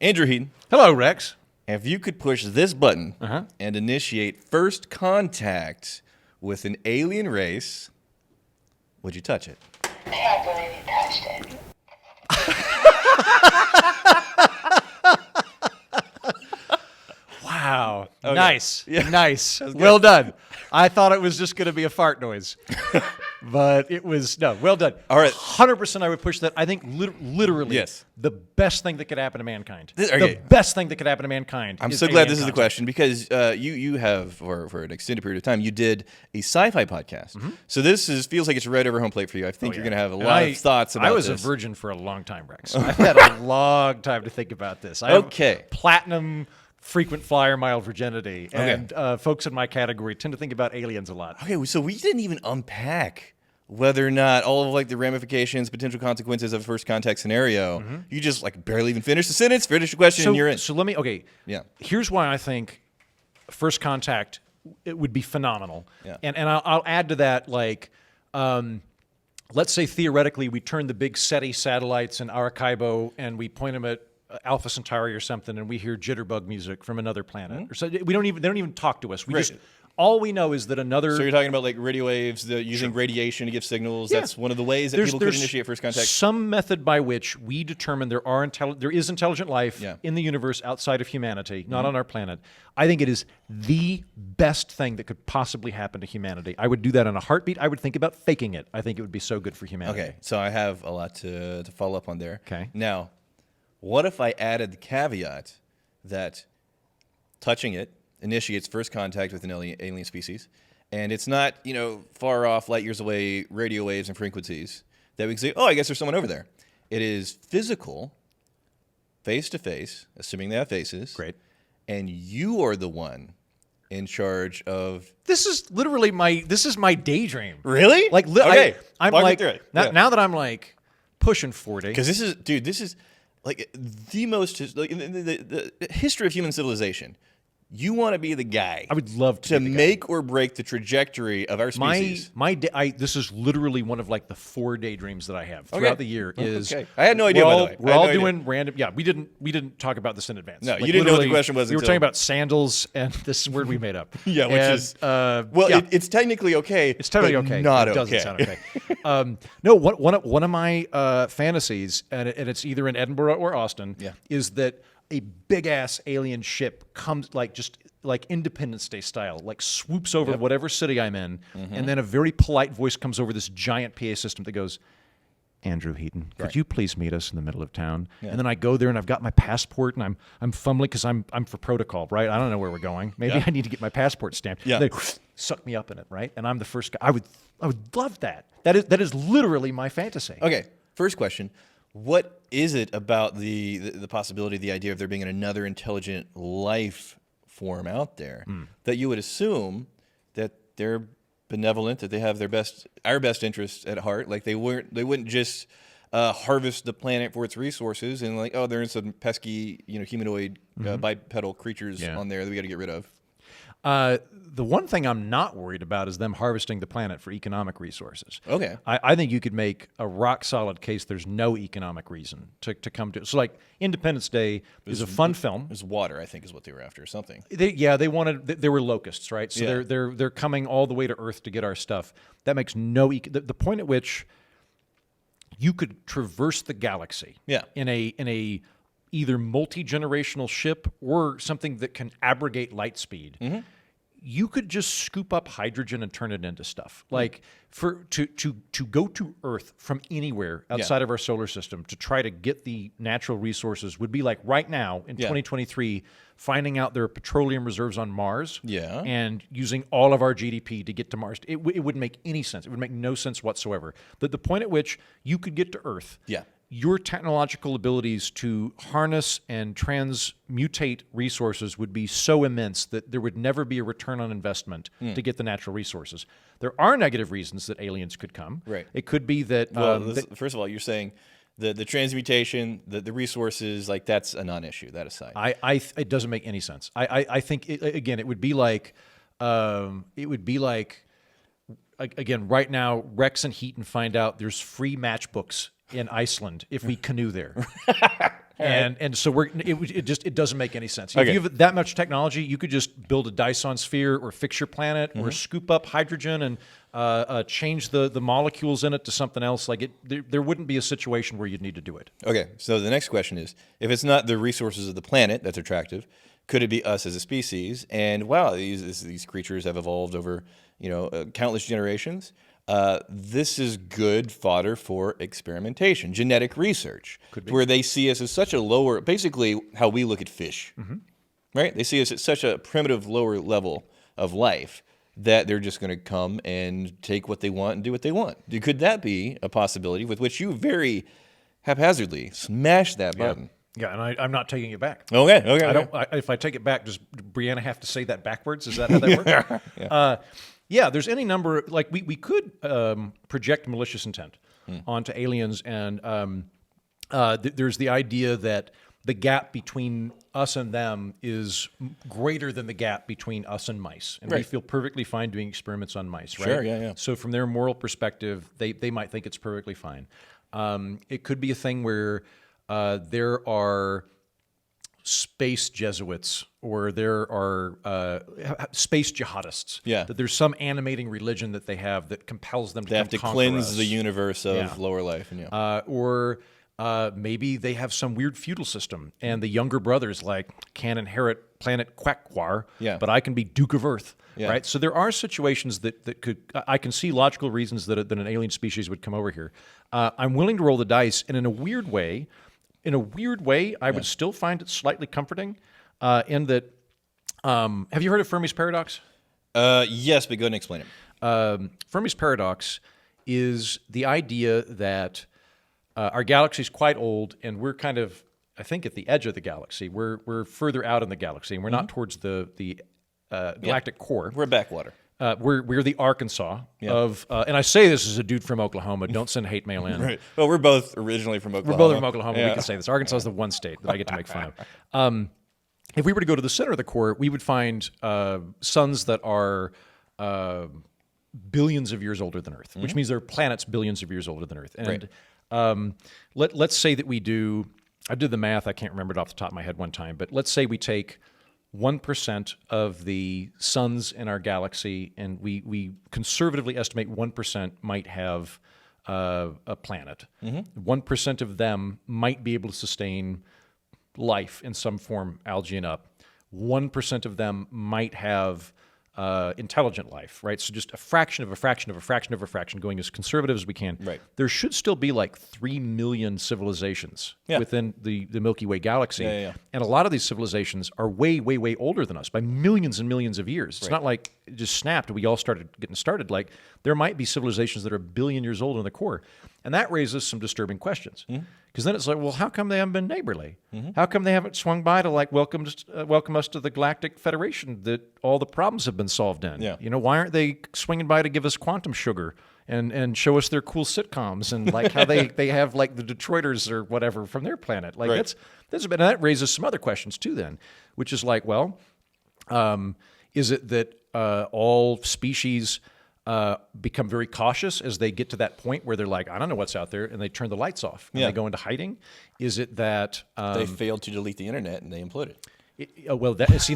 Andrew Heaton, Hello, Rex. if you could push this button Uh-huh. and initiate first contact with an alien race, would you touch it? I can't believe you touched it. Wow. Okay. Nice. Yeah. Nice. Well done. I thought it was just going to be a fart noise. But it was, no, well done. All right. 100% I would push that. I think literally Yes. the best thing that could happen to mankind. Okay. The best thing that could happen to mankind. I'm is so glad alien this is the contact. question because you have, for an extended period of time, you did a sci-fi podcast. So this feels like it's right over home plate for you. I think you're going to have a And lot of thoughts about I was this. a virgin for a long time, Rex. I've had a long time to think about this. I have Okay. platinum frequent flyer mild virginity. Okay. And folks in my category tend to think about aliens a lot. Okay, so we didn't even unpack whether or not all of like the ramifications, potential consequences of a first contact scenario. You just like barely even finished the sentence, finished the question, and you're in. So let me, okay. Yeah. Here's why I think first contact, it would be phenomenal. Yeah. And I'll add to that, like, let's say theoretically we turn the big SETI satellites in Arecibo and we point them at Alpha Centauri or something, and we hear jitterbug music from another planet. Or so they don't even talk to us. We Right. just all we know is that another. So you're talking about like radio waves, using radiation to give signals. Yeah. That's one of the ways that people could initiate first contact. Some method by which we determine there is intelligent life Yeah. in the universe outside of humanity, not on our planet. I think it is the best thing that could possibly happen to humanity. I would do that in a heartbeat. I would think about faking it. I think it would be so good for humanity. Okay, so I have a lot to follow up on there. Okay. Now, what if I added the caveat that touching it initiates first contact with an alien species, and it's not, far off, light years away, radio waves and frequencies that we can say, oh, I guess there's someone over there. It is physical, face to face, assuming they have faces. Great. And you are the one in charge of. This is literally my daydream. Really? Like, okay. I'm Walk me like, through it. now, Yeah. now that I'm like pushing 40. Because this is like the most, like, in the history of human civilization. You want to be the guy. I would love to be the guy. make or break the trajectory of our species. This is literally one of like the 4 daydreams that I have throughout the year. Is Okay. I had no idea, by the way. We're I had all no idea. doing random. Yeah, we didn't talk about this in advance. No, you didn't know what the literally, question was We were until- talking about sandals, and this word we made up. Yeah, which And, is yeah. it's technically okay. It's totally but okay. Not it okay. doesn't sound okay. No, one of my fantasies, and it's either in Edinburgh or Austin, Yeah. is that a big ass alien ship comes like Independence Day style, like swoops over whatever city I'm in, and then a very polite voice comes over this giant PA system that goes, Andrew Heaton, could you please meet us in the middle of town? And then I go there and I've got my passport and I'm fumbling because I'm for protocol, right? I don't know where we're going. Maybe I need to get my passport stamped. Yeah. They suck me up in it, right? And I'm the first guy. I would love that. That is literally my fantasy. Okay. First question: what is it about the possibility, the idea of there being another intelligent life form out there that you would assume that they're benevolent, that they have our best interests at heart? Like they wouldn't just harvest the planet for its resources and like, oh, there's some pesky, humanoid bipedal creatures Yeah. on there that we got to get rid of. The one thing I'm not worried about is them harvesting the planet for economic resources. Okay. I think you could make a rock solid case there's no economic reason to come to it. So like Independence Day is a fun film. There's water, I think, is what they were after, or something. They were locusts, right? So Yeah. they're coming all the way to Earth to get our stuff. That makes no the point at which you could traverse the galaxy Yeah. in a either multi-generational ship or something that can abrogate light speed. You could just scoop up hydrogen and turn it into stuff. Like to go to Earth from anywhere outside of our solar system to try to get the natural resources would be like right now in 2023 finding out there are petroleum reserves on Mars Yeah. and using all of our GDP to get to Mars. It wouldn't make any sense. It would make no sense whatsoever. The point at which you could get to Earth, Yeah. your technological abilities to harness and transmutate resources would be so immense that there would never be a return on investment to get the natural resources. There are negative reasons that aliens could come. Right. It could be that, Well, first of all, you're saying the transmutation, the resources, like that's a non-issue. That aside, it doesn't make any sense. I think again, it would be like again, right now, Rex and Heaton find out there's free matchbooks in Iceland if we canoe there. And so it doesn't make any sense. If Okay. you have that much technology, you could just build a Dyson sphere or fix your planet or scoop up hydrogen and change the molecules in it to something else. Like there wouldn't be a situation where you'd need to do it. Okay, so the next question is, if it's not the resources of the planet that's attractive, could it be us as a species? And wow, these creatures have evolved over countless generations. This is good fodder for experimentation, genetic research, where they see us as such a lower, basically how we look at fish, right? They see us at such a primitive lower level of life that they're just going to come and take what they want and do what they want. Could that be a possibility with which you very haphazardly smash that button? Yeah, and I'm not taking it back. Okay. I don't. If I take it back, does Brianna have to say that backwards? Is that how that works? Yeah. There's any number. Like we could project malicious intent onto aliens, and there's the idea that the gap between us and them is greater than the gap between us and mice, and we Right. feel perfectly fine doing experiments on mice. Right? Sure, yeah. So from their moral perspective, they might think it's perfectly fine. It could be a thing where there are space Jesuits or there are space jihadists. Yeah. That there's some animating religion that they have that compels them to They have to come conquer cleanse us. the universe of Yeah. lower life. And Or maybe they have some weird feudal system, and the younger brother's like, can't inherit planet Quackwar, Yeah. but I can be Duke of Earth, Yeah. right? So there are situations that could, I can see logical reasons that an alien species would come over here. I'm willing to roll the dice, and in a weird way, I would still find it slightly comforting in that, have you heard of Fermi's paradox? yes, but go ahead and explain it. Fermi's paradox is the idea that our galaxy is quite old, and we're kind of, I think, at the edge of the galaxy. We're further out in the galaxy, and we're not towards the galactic core. We're backwater. We're the Arkansas of, and I say this as a dude from Oklahoma. Don't send hate mail in. Right. Well, we're both originally from Oklahoma. We're both from Oklahoma. Yeah. We can say this. Arkansas is the one state that I get to make fun of. If we were to go to the center of the core, we would find suns that are billions of years older than Earth, which means there are planets billions of years older than Earth. And let's say that we do. I did the math. I can't remember it off the top of my head one time, but let's say we take 1% of the suns in our galaxy, and we conservatively estimate 1% might have a planet. 1% of them might be able to sustain life in some form, algae and up. 1% of them might have intelligent life, right? So just a fraction of a fraction of a fraction of a fraction, going as conservative as we can. Right. There should still be like 3 million civilizations within the Milky Way galaxy. Yeah. And a lot of these civilizations are way, way, way older than us by millions and millions of years. It's not like it just snapped and we all started getting started. Like there might be civilizations that are 1 billion years old in the core. And that raises some disturbing questions. Because then it's like, well, how come they haven't been neighborly? How come they haven't swung by to like welcome us to the Galactic Federation that all the problems have been solved in? Yeah. You know, why aren't they swinging by to give us quantum sugar and show us their cool sitcoms and like how they have like the Detroiters or whatever from their planet? Like Right. that raises some other questions too then, which is like, well, is it that all species become very cautious as they get to that point where they're like, I don't know what's out there, and they turn the lights off and Yeah. they go into hiding? Is it that They failed to delete the internet and they imploded.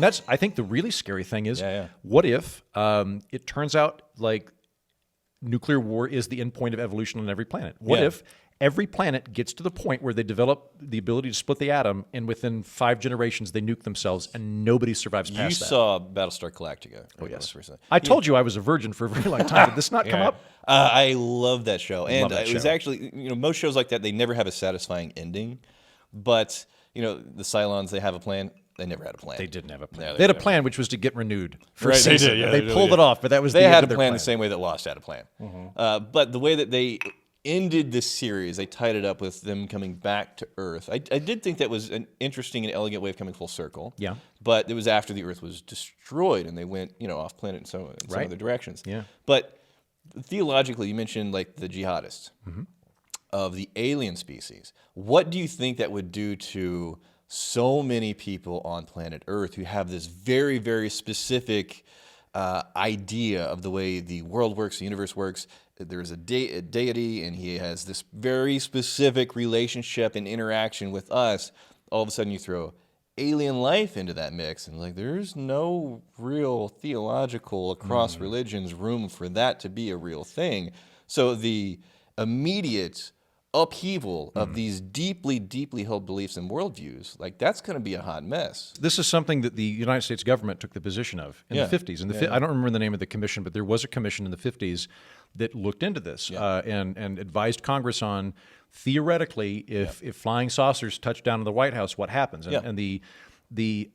that's I think the really scary thing is, Yeah. what if it turns out like nuclear war is the end point of evolution on every planet? What Yeah. if every planet gets to the point where they develop the ability to split the atom, and within 5 generations they nuke themselves, and nobody survives You past that? saw Battlestar Galactica. Oh, yes. recently. I told you I was a virgin for a very long time. Did this not come up? I love that show. And that it was show. actually, most shows like that, they never have a satisfying ending. But, the Cylons, they have a plan. They never had a plan. They didn't have a plan. No, they had a didn't. plan, which was to get renewed. For Right, a they season. did, yeah, They they really pulled did. it off, but that was They the end had of a their plan the same way that Lost had a plan. But the way that they ended this series, they tied it up with them coming back to Earth. I did think that was an interesting and elegant way of coming full circle. Yeah. But it was after the Earth was destroyed and they went, off planet in some Right. other directions. Yeah. But theologically, you mentioned like the jihadists Mm-hmm. of the alien species. What do you think that would do to so many people on planet Earth who have this very, very specific idea of the way the world works, the universe works? There is a deity, and he has this very specific relationship and interaction with us. all of a sudden you throw alien life into that mix, and like there's no real theological across religions room for that to be a real thing. So the immediate upheaval of these deeply, deeply held beliefs and worldviews, like that's going to be a hot mess. This is something that the United States government took the position of in Yeah. the 50s. I don't remember the name of the commission, but there was a commission in the 50s that looked into this and advised Congress on, theoretically, if flying saucers touch down in the White House, what happens? And the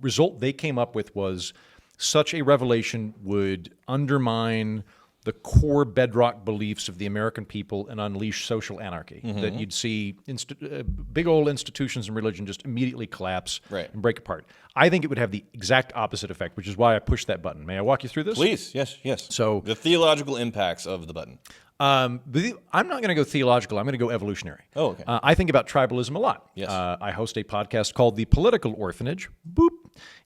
result they came up with was such a revelation would undermine the core bedrock beliefs of the American people and unleash social anarchy. That you'd see big old institutions and religion just immediately collapse and break apart. I think it would have the exact opposite effect, which is why I pushed that button. May I walk you through this? Please, yes. So the theological impacts of the button. I'm not going to go theological. I'm going to go evolutionary. Oh, okay. I think about tribalism a lot. Yes. I host a podcast called The Political Orphanage. Boop.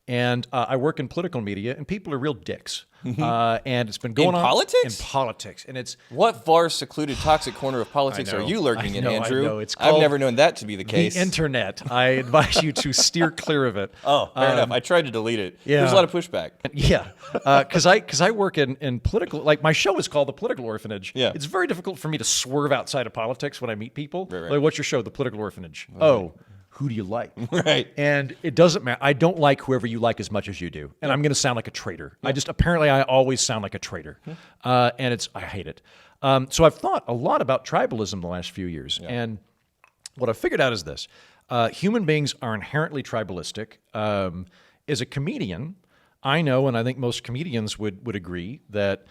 And I work in political media, and people are real dicks. And it's been going on politics? in politics, and it's What far secluded toxic corner of politics I know, are you lurking in, I Andrew? know. It's I've called never known that to be the case. the internet. I advise you to steer clear of it. Oh, fair enough. I tried to delete it. yeah. There's a lot of pushback. Yeah, because I work in political. Like my show is called The Political Orphanage. Yeah. It's very difficult for me to swerve outside of politics when I meet people. Right. Like, what's your show? The Political Orphanage. Oh, who do you like? Right. And it doesn't matter. I don't like whoever you like as much as you do, and I'm going to sound like a traitor. I always sound like a traitor, and I hate it. So I've thought a lot about tribalism the last few years, and what I've figured out is this: human beings are inherently tribalistic. As a comedian, I know, and I think most comedians would agree that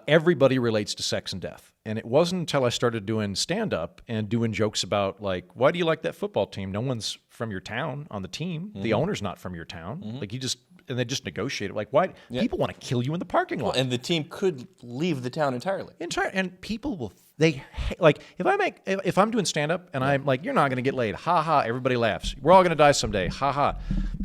everybody relates to sex and death. And it wasn't until I started doing stand-up and doing jokes about, like, why do you like that football team? No one's from your town on the team. The owner's not from your town. Like, and they just negotiate it. Like, why? People want to kill you in the parking lot. And the team could leave the town entirely. And people will, like, if I'm doing stand-up and I'm like, you're not going to get laid. Ha ha, everybody laughs. We're all going to die someday. Ha ha.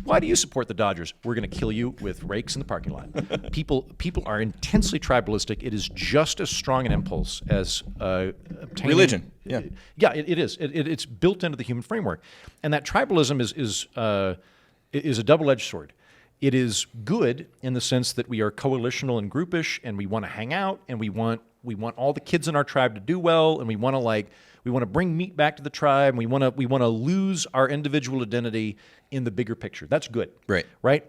Why do you support the Dodgers? We're going to kill you with rakes in the parking lot. People are intensely tribalistic. It is just as strong an impulse as obtaining Religion. Yeah. Yeah, it is. It's built into the human framework, and that tribalism is a double-edged sword. It is good in the sense that we are coalitional and groupish, and we want to hang out, and we want all the kids in our tribe to do well, and we want to bring meat back to the tribe, and we want to lose our individual identity in the bigger picture. That's good. Right?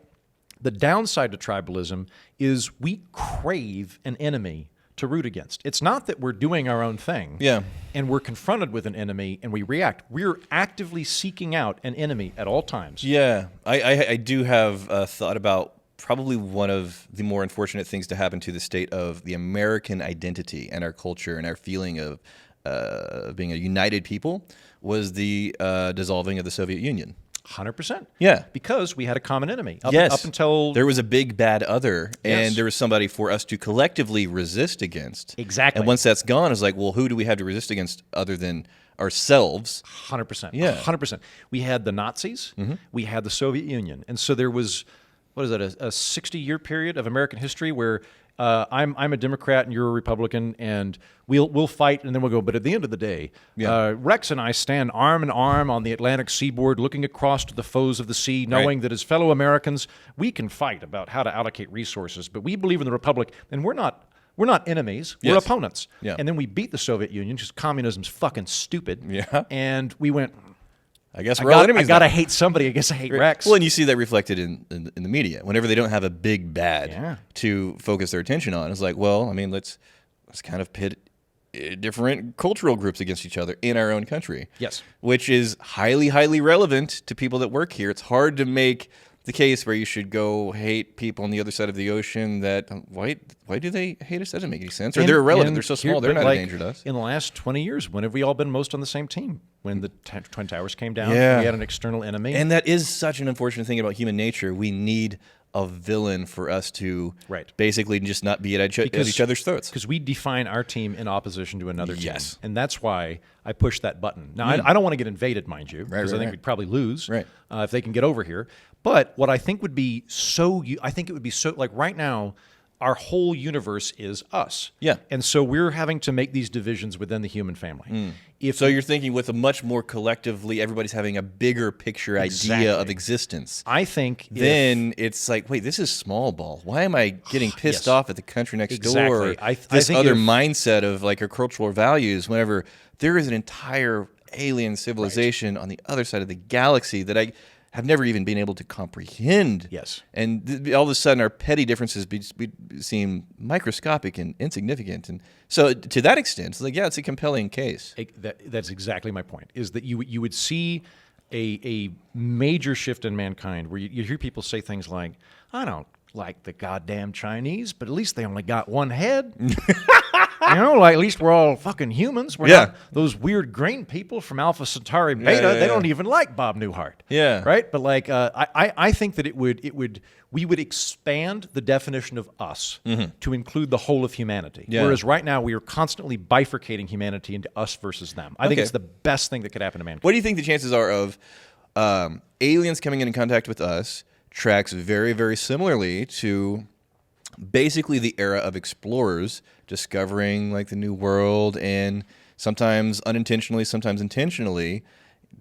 The downside to tribalism is we crave an enemy to root against. It's not that we're doing our own thing. Yeah. And we're confronted with an enemy and we react. We're actively seeking out an enemy at all times. Yeah. I do have a thought about probably one of the more unfortunate things to happen to the state of the American identity and our culture and our feeling of being a united people was the dissolving of the Soviet Union. 100%. Yeah. Because we had a common enemy. Up until... There was a big bad other, and Yes. there was somebody for us to collectively resist against. Exactly. And once that's gone, it's like, well, who do we have to resist against other than ourselves? 100%. Yeah. 100%. We had the Nazis. We had the Soviet Union. And so there was, what is that, a 60-year period of American history where I'm a Democrat and you're a Republican, and we'll fight, and then we'll go. But at the end of the day, Rex and I stand arm in arm on the Atlantic seaboard, looking across to the foes of the sea, knowing that as fellow Americans, we can fight about how to allocate resources. But we believe in the Republic, and we're not enemies. We're Yes. opponents. Yeah. And then we beat the Soviet Union because communism's fucking stupid. Yeah. And we went, I guess we're all enemies I gotta now. hate somebody. I guess I hate Rex. Well, and you see that reflected in the media. Whenever they don't have a big bad Yeah. to focus their attention on, it's like, well, I mean, let's kind of pit different cultural groups against each other in our own country. Yes. Which is highly, highly relevant to people that work here. It's hard to make the case where you should go hate people on the other side of the ocean. That why do they hate us? That doesn't make any sense. Or they're irrelevant. They're so small. They're not a danger to us. In the last 20 years, when have we all been most on the same team? When the Twin Towers came down, Yeah. we had an external enemy. And that is such an unfortunate thing about human nature. We need a villain for us to basically just not be at each other's throats. Because we define our team in opposition to another team. Yes. And that's why I push that button. Now, I don't want to get invaded, mind you, because I think right. we'd probably lose Right. if they can get over here. But what I think would be I think it would be so, like right now, our whole universe is us. Yeah. And so we're having to make these divisions within the human family. If So you're thinking with a much more collectively, everybody's having a bigger picture idea of Exactly. existence. I think Then it's like, wait, this is small ball. Why am I getting pissed Yes. off at the country next Exactly. door? I This think other if- mindset of like our cultural values, whenever there is an entire alien civilization on the other side of the galaxy that I have never even been able to comprehend. Yes. And all of a sudden our petty differences seem microscopic and insignificant. And so to that extent, it's like, yeah, it's a compelling case. That's exactly my point. Is that you would see a major shift in mankind where you hear people say things like, "I don't like the goddamn Chinese, but at least they only got one head." Like at least we're all fucking humans. We're Yeah. not those weird green people from Alpha Centauri Beta. yeah, They yeah. don't even like Bob Newhart. Yeah. Right. But like, I think that we would expand the definition of us to include the whole of humanity. Yeah. Whereas right now we are constantly bifurcating humanity into us versus them. I think Okay. it's the best thing that could happen to mankind. What do you think the chances are of aliens coming in contact with us tracks very, very similarly to basically the era of explorers discovering like the new world and sometimes unintentionally, sometimes intentionally,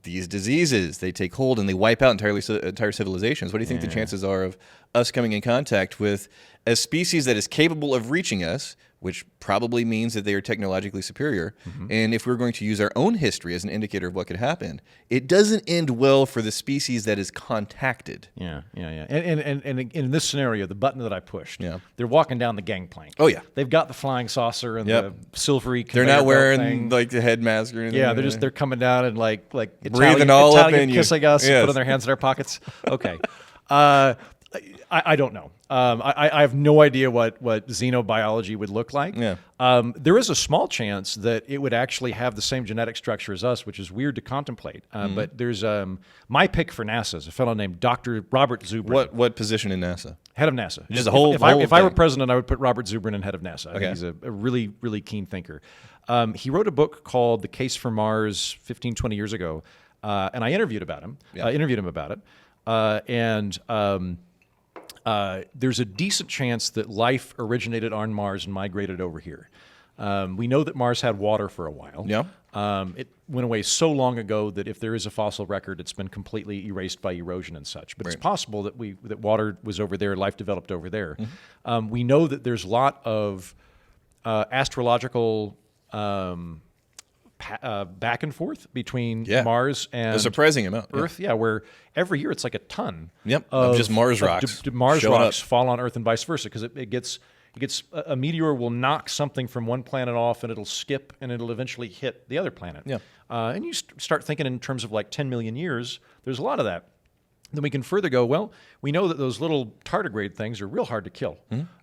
these diseases, they take hold and they wipe out entire civilizations. What do you think the chances are of us coming in contact with a species that is capable of reaching us, which probably means that they are technologically superior? And if we're going to use our own history as an indicator of what could happen, it doesn't end well for the species that is contacted. Yeah. And in this scenario, the button that I pushed, Yeah. they're walking down the gangplank. Oh, yeah. They've got the flying saucer and Yep. the silvery. They're conveyor not belt wearing thing. like the head mask or anything. Yeah, they're coming down and like Breathing all up Italian in you. kissing us, Yes. putting their hands in our pockets. Okay. I don't know. I have no idea what xenobiology would look like. Yeah. There is a small chance that it would actually have the same genetic structure as us, which is weird to contemplate. But there's my pick for NASA is a fellow named Dr. Robert Zubrin. What position in NASA? Head of NASA. Just the whole- If the whole I were thing. president, I would put Robert Zubrin in head of NASA. I Okay. think he's a really, really keen thinker. He wrote a book called The Case for Mars 15, 20 years ago, and I interviewed him about it. There's a decent chance that life originated on Mars and migrated over here. We know that Mars had water for a while. Yeah. It went away so long ago that if there is a fossil record, it's been completely erased by erosion and such. But it's possible that that water was over there, life developed over there. We know that there's a lot of astrological back and forth between Yeah. Mars and A surprising amount. yeah. Earth, where every year it's like a ton. Yep, of just Mars rocks Mars showing rocks up. fall on Earth and vice versa because it gets a meteor will knock something from one planet off and it'll skip and it'll eventually hit the other planet. Yeah. And you start thinking in terms of like 10 million years. There's a lot of that. Then we can further go, well, we know that those little tardigrade things are real hard to kill.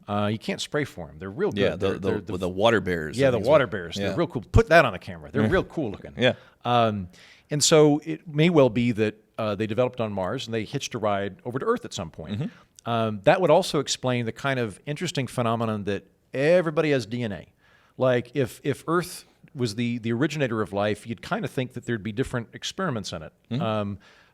You can't spray for them. They're real good. Yeah, They're the water bears. yeah, I the think is water what- bears. Yeah. They're real cool. Put that on the camera. They're real cool looking. Yeah. And so it may well be that they developed on Mars and they hitched a ride over to Earth at some point. That would also explain the kind of interesting phenomenon that everybody has DNA. Like if Earth was the originator of life, you'd kind of think that there'd be different experiments in it.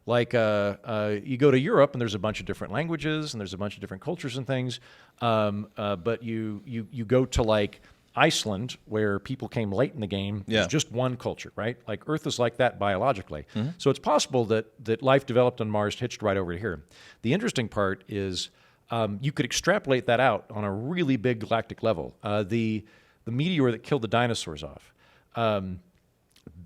You go to Europe and there's a bunch of different languages and there's a bunch of different cultures and things. But you go to like Iceland, where people came late in the game, Yeah. there's just one culture, right? Like Earth is like that biologically. So it's possible that life developed on Mars hitched right over here. The interesting part is you could extrapolate that out on a really big galactic level. The meteor that killed the dinosaurs off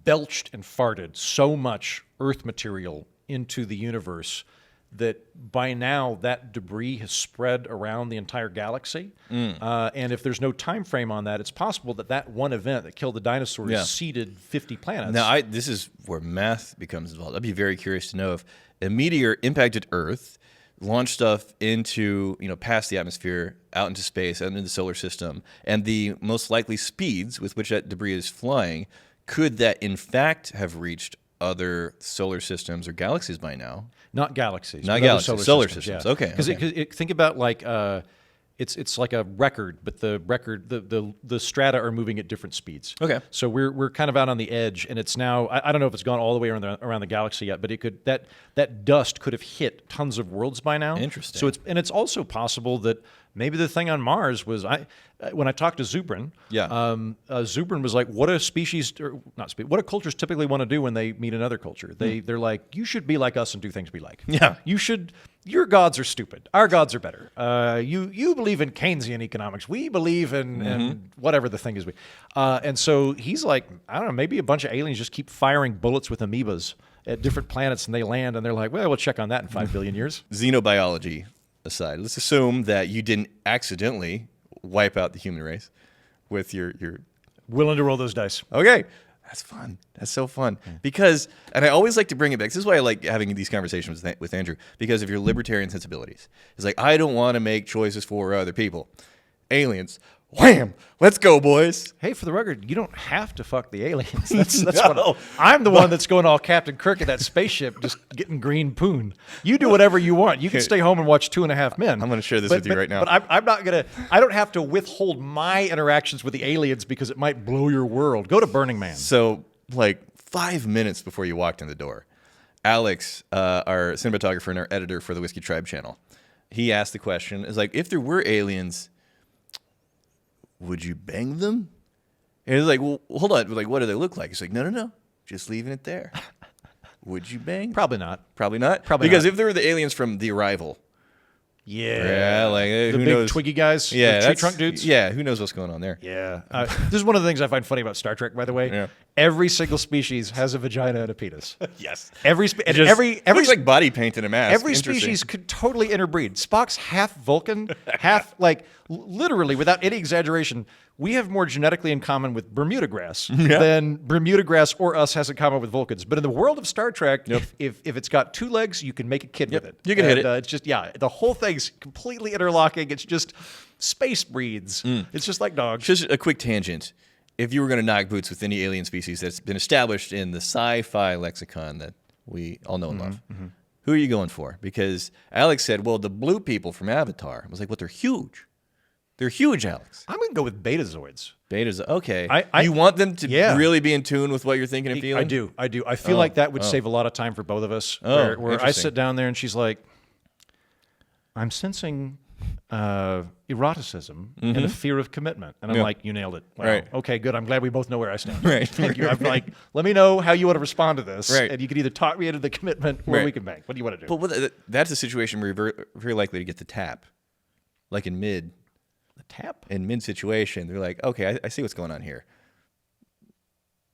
belched and farted so much Earth material into the universe that by now that debris has spread around the entire galaxy. And if there's no time frame on that, it's possible that one event that killed the dinosaurs Yeah. seeded 50 planets. Now, this is where math becomes involved. I'd be very curious to know if a meteor impacted Earth, launched stuff into, past the atmosphere, out into space, out into the solar system, and the most likely speeds with which that debris is flying, could that in fact have reached other solar systems or galaxies by now? Not galaxies. Not but other galaxies, solar systems. Yeah. Okay, Because okay. think about like it's like a record, but the strata are moving at different speeds. Okay. So we're kind of out on the edge, and it's now I don't know if it's gone all the way around the galaxy yet, but it could that dust could have hit tons of worlds by now. Interesting. So it's also possible that maybe the thing on Mars was when I talked to Zubrin, Zubrin was like, what a species, or not species, what do cultures typically want to do when they meet another culture? They're like, you should be like us and do things we like. Yeah. Your gods are stupid. Our gods are better. You believe in Keynesian economics. We believe in whatever the thing is. And so he's like, I don't know, maybe a bunch of aliens just keep firing bullets with amoebas at different planets, and they land, and they're like, well, we'll check on that in 5 billion years. Xenobiology aside, let's assume that you didn't accidentally wipe out the human race with your Willing to roll those dice. Okay. That's fun. That's so fun. Because, and I always like to bring it back. This is why I like having these conversations with Andrew, because of your libertarian sensibilities. It's like, I don't want to make choices for other people. Aliens. Wham! Let's go, boys. Hey, for the record, you don't have to fuck the aliens. That's what I'm the one that's going all Captain Kirk in that spaceship, just getting green poon. You do whatever you want. You can stay home and watch 2.5 Men. I'm going to share this with you right now. But I'm not going to. I don't have to withhold my interactions with the aliens because it might blow your world. Go to Burning Man. So, like 5 minutes before you walked in the door, Alex, our cinematographer and our editor for the Whiskey Tribe channel, he asked the question, is like, if there were aliens, would you bang them? And it's like, well, hold on. Like, what do they look like? It's like, no. Just leaving it there. Would you bang? Probably not. Probably not? Probably because not. if they were the aliens from The Arrival. Yeah. Like, the who big knows? twiggy guys. Yeah. The tree trunk dudes. Yeah, who knows what's going on there? Yeah. This is one of the things I find funny about Star Trek, by the way. Yeah. Every single species has a vagina and a penis. Yes. Every looks like body paint in a mask. Every Interesting. species could totally interbreed. Spock's half Vulcan, half literally without any exaggeration. We have more genetically in common with Bermuda grass than Bermuda grass or us has in common with Vulcans. But in the world of Star Trek, if it's got 2 legs, you can make a kid with it. You can hit it. It's just the whole thing's completely interlocking. It's just space breeds. It's just like dogs. Just a quick tangent. If you were going to knock boots with any alien species that's been established in the sci-fi lexicon that we all know and love, who are you going for? Because Alex said, well, the blue people from Avatar. I was like, well, they're huge. They're huge, Alex. I'm going to go with Betazoids. Betas, okay. I you want them to yeah. really be in tune with what you're thinking and feeling? I do. I feel like that would save a lot of time for both of us. Where I interesting. sit down there and she's like, I'm sensing eroticism and a fear of commitment. And I'm like, you nailed it. Wow. Right. Okay, good. I'm glad we both know where I stand. Right. Thank you. I'm like, let me know how you want to respond to this. Right. And you can either talk me into the commitment or Right. we can bang. What do you want to do? But that's a situation where you're very likely to get the tap. Like in mid situation, they're like, okay, I see what's going on here.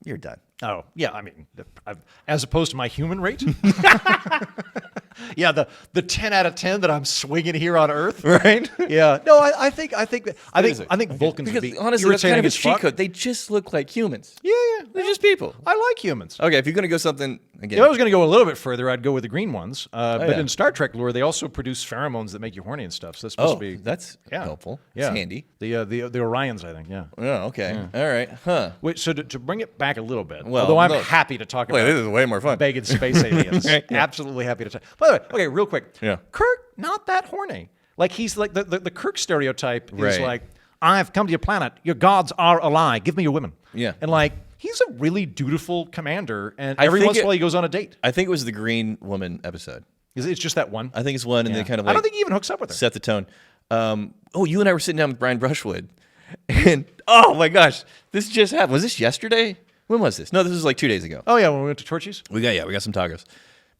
You're done. Oh, yeah. I mean, as opposed to my human rate. Yeah, the 10 out of 10 that I'm swinging here on Earth. Right? Yeah. No, I think is it? Vulcans would Because be honestly, that's kind irritating of a as cheat fuck. code. They just look like humans. Yeah. They're just people. I like humans. Okay, if you're going to go something, again. If I was going to go a little bit further, I'd go with the green ones. But yeah. in Star Trek lore, they also produce pheromones that make you horny and stuff. So that's supposed to be that's helpful. Yeah. It's handy. The Orions, I think. Yeah. Oh, okay. All right. Huh. Wait. So to bring it back a little bit, Well, although I'm no. happy to talk Wait, about this is way more fun. big space aliens, absolutely happy to talk. By the way, okay, real quick. Yeah. Kirk, not that horny. Like he's like the Kirk stereotype is Right. like, I've come to your planet. Your gods are a lie. Give me your women. Yeah. And like he's a really dutiful commander, and I every think once in a while he goes on a date. I think it was the Green Woman episode. It's just that one. I think it's one, and they kind of like I don't think he even hooks up with her. set the tone. You and I were sitting down with Brian Brushwood, and oh my gosh, this just happened. Was this yesterday? When was this? No, this was like 2 days ago. Oh yeah, when we went to Torchy's. We got some tacos.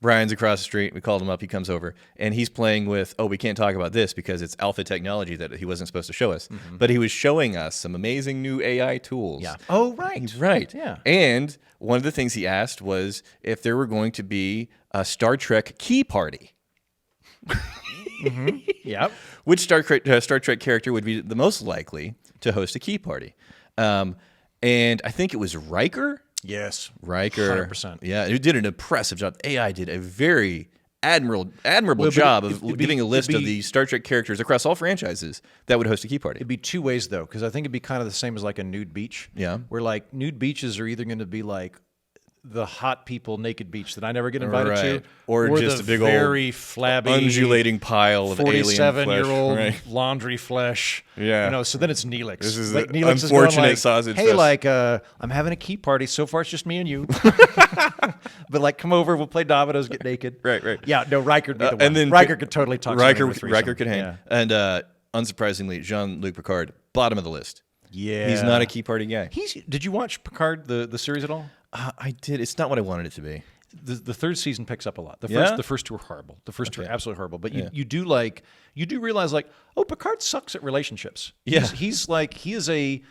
Brian's across the street. We called him up. He comes over, and he's playing with, we can't talk about this because it's alpha technology that he wasn't supposed to show us. But he was showing us some amazing new AI tools. Yeah. Oh right. He's right. Yeah. And one of the things he asked was if there were going to be a Star Trek key party. Yep. Which Star Trek character would be the most likely to host a key party? And I think it was Riker. Yes. Riker. 100%. Yeah, who did an impressive job. AI did a very admirable Well, job it'd of be- giving a list it'd of be- the Star Trek characters across all franchises that would host a key party. It'd be 2 ways though, because I think it'd be kind of the same as like a nude beach. Yeah. Where like nude beaches are either going to be like the hot people naked beach that I never get invited Right. to, Or just the a big old very flabby undulating pile of alien flesh. 47-year-old Right. laundry flesh. Yeah. You know, so then it's Neelix. This is like, the Neelix is going unfortunate like, sausage hey, fest. like I'm having a key party. So far, it's just me and you. But like, come over. We'll play dominoes, get naked. Right. Yeah. No, Riker'd be the one. And then Riker could totally talk. Riker somebody into a could hang. threesome. And unsurprisingly, Jean-Luc Picard, bottom of the list. Yeah. He's not a key party guy. Did you watch Picard, the series at all? I did. It's not what I wanted it to be. The third season picks up a lot. Yeah? The first two are horrible. The first two are absolutely horrible. But Yeah. you do realize like, oh, Picard sucks at relationships. Yeah. He is a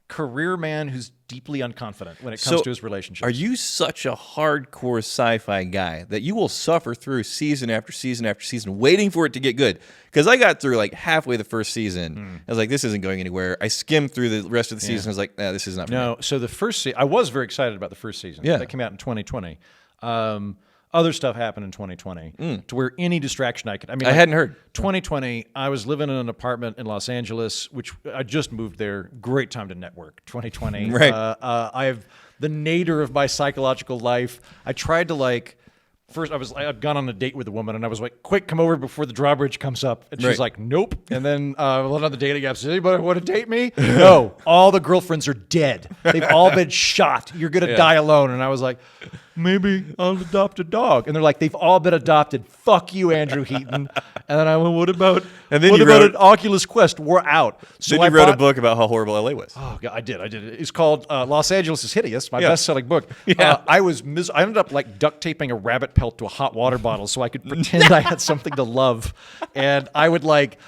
career man who's deeply unconfident when it comes to his relationships. Are you such a hardcore sci-fi guy that you will suffer through season after season after season waiting for it to get good? Because I got through like halfway the first season. I was like, this isn't going anywhere. I skimmed through the rest of the season. I was like, nah, this is not for me. No, so the first season, I was very excited about the first season. Yeah. That came out in 2020. Other stuff happened in 2020 to where any distraction I could. I mean, I hadn't heard. 2020, I was living in an apartment in Los Angeles, which I just moved there. Great time to network. 2020. Right. I have the nadir of my psychological life. I tried to like. First, I'd gone on a date with a woman, and I was like, "Quick, come over before the drawbridge comes up." And she's Right. like, "Nope." And then went on the dating apps. Does anybody want to date me? No. All the girlfriends are dead. They've all been shot. You're gonna die alone. And I was like, maybe I'll adopt a dog. And they're like, they've all been adopted. Fuck you, Andrew Heaton. And then I went, what about an Oculus Quest? We're out. So Then I you wrote a bought- book about how horrible LA was. Oh, God, I did. It's called Los Angeles is Hideous, my best-selling book. I ended up like duct taping a rabbit pelt to a hot water bottle so I could pretend I had something to love, and I would like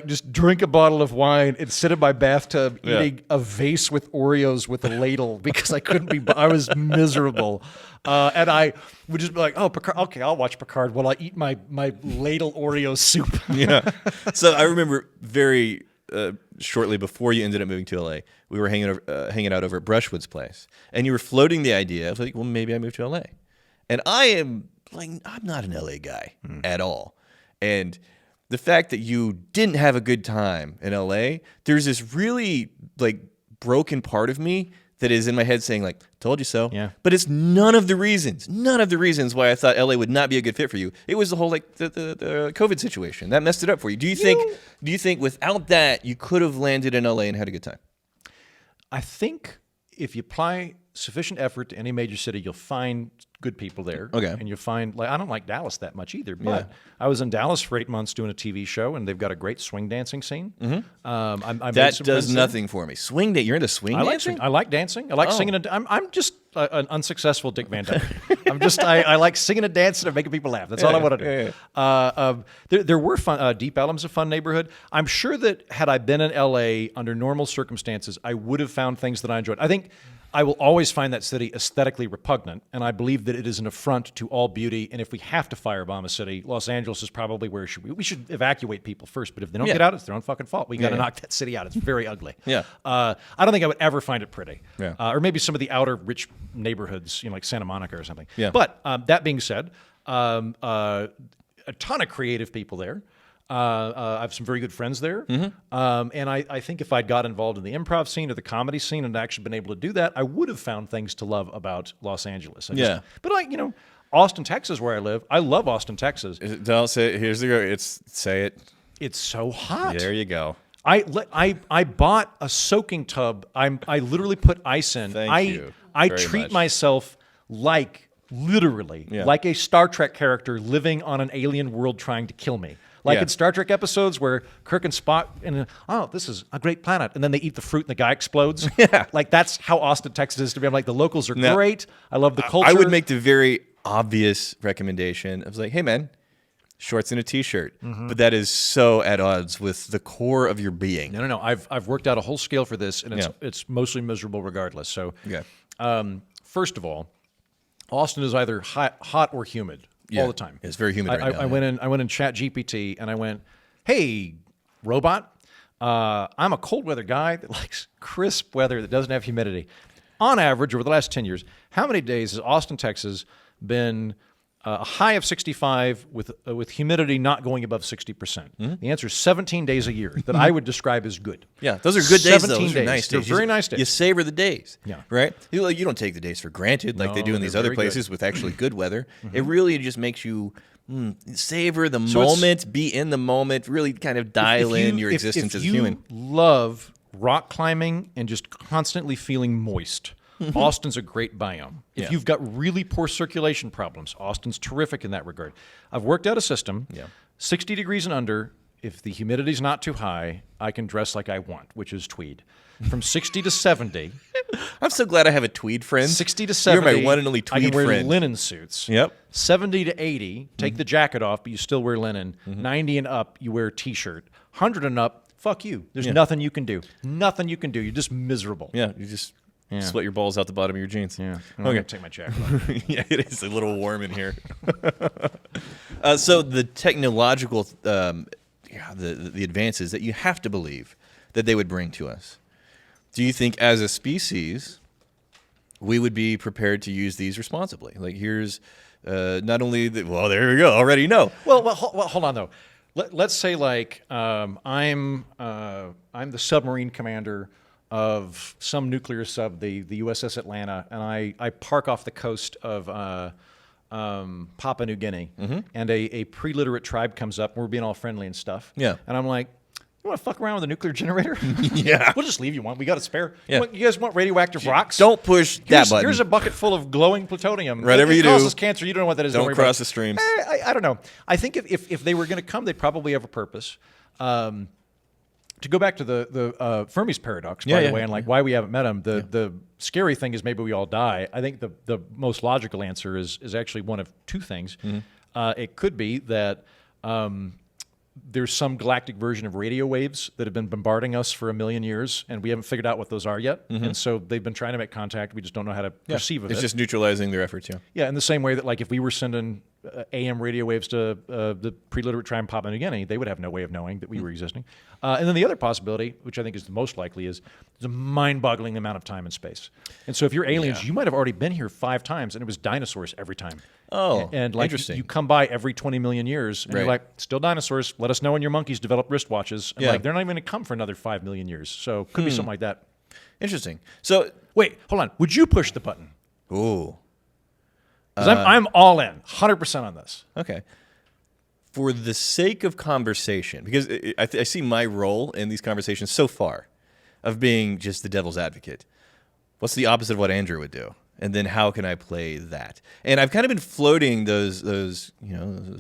just drink a bottle of wine and sit in my bathtub eating a vase with Oreos with a ladle because I couldn't be. I was miserable, and I would just be like, "Oh, Picard. Okay, I'll watch Picard while I eat my ladle Oreo soup." Yeah. So I remember very shortly before you ended up moving to LA, we were hanging out over at Brushwood's place, and you were floating the idea of like, well, maybe I move to LA, and I'm not an LA guy at all, and the fact that you didn't have a good time in LA, there's this really like broken part of me that is in my head saying like, told you so. Yeah. But it's none of the reasons why I thought LA would not be a good fit for you. It was the whole like the COVID situation that messed it up for you. Do you think without that you could have landed in LA and had a good time? I think if you apply sufficient effort to any major city, you'll find good people there. Okay. And you'll find, like, I don't like Dallas that much either, but I was in Dallas for 8 months doing a TV show, and they've got a great swing dancing scene. I made That some does friends there. nothing for me. Swing date. You're into swing dancing? I like dancing. I like singing. I'm just an unsuccessful Dick Van Dyke. I like singing and dancing and making people laugh. That's all I want to do. There were fun, Deep Ellum's a fun neighborhood. I'm sure that had I been in LA under normal circumstances, I would have found things that I enjoyed. I think I will always find that city aesthetically repugnant, and I believe that it is an affront to all beauty. And if we have to firebomb a city, Los Angeles is probably where we should evacuate people first. But if they don't get out, it's their own fucking fault. We got to knock that city out. It's very ugly. Yeah. I don't think I would ever find it pretty. Yeah. Or maybe some of the outer rich neighborhoods, like Santa Monica or something. Yeah. But that being said, a ton of creative people there. I have some very good friends there. And I think if I'd got involved in the improv scene or the comedy scene and actually been able to do that, I would have found things to love about Los Angeles. But Austin, Texas, where I live, I love Austin, Texas. Don't say it. Here's the go. Say it. It's so hot. There you go. I bought a soaking tub. I literally put ice in. Thank you I very treat much. myself literally like a Star Trek character living on an alien world trying to kill me. Like in Star Trek episodes where Kirk and Spock this is a great planet, and then they eat the fruit and the guy explodes. Like that's how Austin, Texas is to me. I'm like, the locals are great. I love the culture. I would make the very obvious recommendation. I was like, hey man, shorts and a t-shirt, but that is so at odds with the core of your being. No. I've worked out a whole scale for this, and it's mostly miserable regardless. So, first of all, Austin is either hot or humid all the time. It's very humid right now. I went in ChatGPT and I went, "Hey, robot, I'm a cold weather guy that likes crisp weather that doesn't have humidity. On average, over the last 10 years, how many days has Austin, Texas, been a high of 65 with humidity not going above 60%? The answer is 17 days a year that I would describe as good. Yeah, those are good days, though. 17 Those are nice They're days. very nice days. You savor the days. Yeah. Right? You don't take the days for granted like they do in these other places with actually good weather. It really just makes you savor the moment, be in the moment, really kind of dial in your existence as a human. If you love rock climbing and just constantly feeling moist, Austin's a great biome. If you've got really poor circulation problems, Austin's terrific in that regard. I've worked out a system, 60 degrees and under, if the humidity's not too high, I can dress like I want, which is tweed. From 60 to 70, I'm so glad I have a tweed friend. 60 to 70, You're my one and only tweed I can wear friend. linen suits. Yep. 70 to 80, take the jacket off, but you still wear linen. 90 and up, you wear a T-shirt. 100 and up, fuck you. There's nothing you can do. Nothing you can do. You're just miserable. Yeah, you just sweat your balls out the bottom of your jeans. Yeah. I'm going to take my jacket off. Yeah, it is a little warm in here. So the technological, the advances that you have to believe that they would bring to us. Do you think, as a species, we would be prepared to use these responsibly? Like, here's not only well, there we go. Already know. Well, hold on though. Let's say like I'm the submarine commander of some nuclear sub, the USS Atlanta, and I park off the coast of Papua New Guinea, and a pre-literate tribe comes up, and we're being all friendly and stuff. Yeah. And I'm like, you want to fuck around with a nuclear generator? Yeah. We'll just leave you one. We got a spare. Yeah. You guys want radioactive rocks? Don't push that button. Here's a bucket full of glowing plutonium. Whatever it you do, causes cancer. You don't know what that is. don't worry cross about it. the streams. I don't know. I think if they were going to come, they'd probably have a purpose. To go back to the Fermi's paradox, by the way, and like why we haven't met him, the scary thing is maybe we all die. I think the most logical answer is actually one of two things. It could be that there's some galactic version of radio waves that have been bombarding us for 1 million years, and we haven't figured out what those are yet. And so they've been trying to make contact. We just don't know how to perceive of it. It's just neutralizing their efforts, yeah. Yeah, in the same way that like if we were sending AM radio waves to the pre-literate tribe in Papua New Guinea, they would have no way of knowing that we were existing. And then the other possibility, which I think is the most likely, is there's a mind-boggling amount of time and space. And so if you're aliens, you might have already been here 5 times, and it was dinosaurs every time. Oh, and like interesting. you come by every 20 million years, and you're like, still dinosaurs. Let us know when your monkeys develop wristwatches. And like they're not even going to come for another 5 million years. So could be something like that. Interesting. So, Wait, hold on. Would you push the button? ooh, Because I'm all in, 100% on this. okay. For the sake of conversation, because I see my role in these conversations so far of being just the devil's advocate. What's the opposite of what Andrew would do? And then how can I play that? And I've kind of been floating those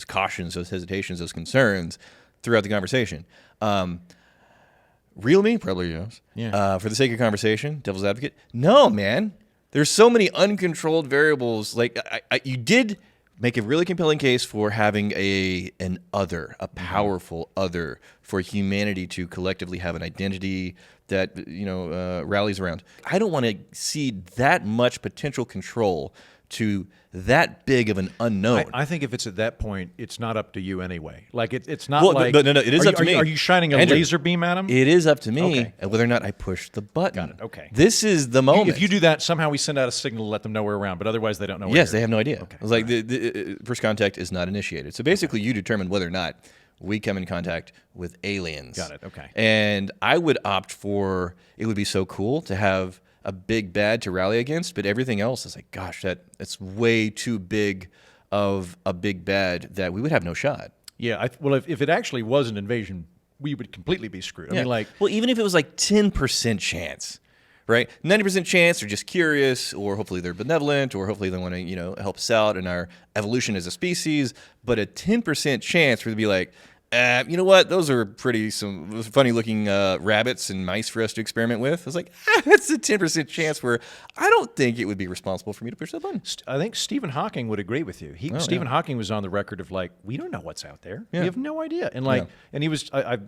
cautions, those hesitations, those concerns throughout the conversation. Real me, probably yes. Yeah. For the sake of conversation, devil's advocate. No, man. There's so many uncontrolled variables. Like you did make a really compelling case for having an other, a powerful other, for humanity to collectively have an identity that rallies around. I don't want to cede that much potential control to that big of an unknown. I think if it's at that point, it's not up to you anyway. Like it's not Well, like no, it is up to me. Are you shining a Andrew, laser beam at him? It is up to me Okay. whether or not I push the button. Got it, okay. This is the moment. If you do that, somehow we send out a signal to let them know we're around, but otherwise they don't know. Yes, we're they here. have no idea. Okay. It's like the first contact is not initiated. So basically, you determine whether or not we come in contact with aliens. Got it, okay. And I would opt for, it would be so cool to have a big bad to rally against, but everything else is like, gosh, that's way too big of a big bad that we would have no shot. Yeah. Well, if it actually was an invasion, we would completely be screwed. I mean, like, well, even if it was like 10% chance, right? 90% chance they're just curious, or hopefully they're benevolent, or hopefully they want to, help us out in our evolution as a species. But a 10% chance for it to be like, you know what? Those are some funny looking rabbits and mice for us to experiment with. I was like, that's a 10% chance where I don't think it would be responsible for me to push that button. I think Stephen Hawking would agree with you. Stephen Hawking was on the record of like, we don't know what's out there. Yeah. We have no idea. And like, and he was I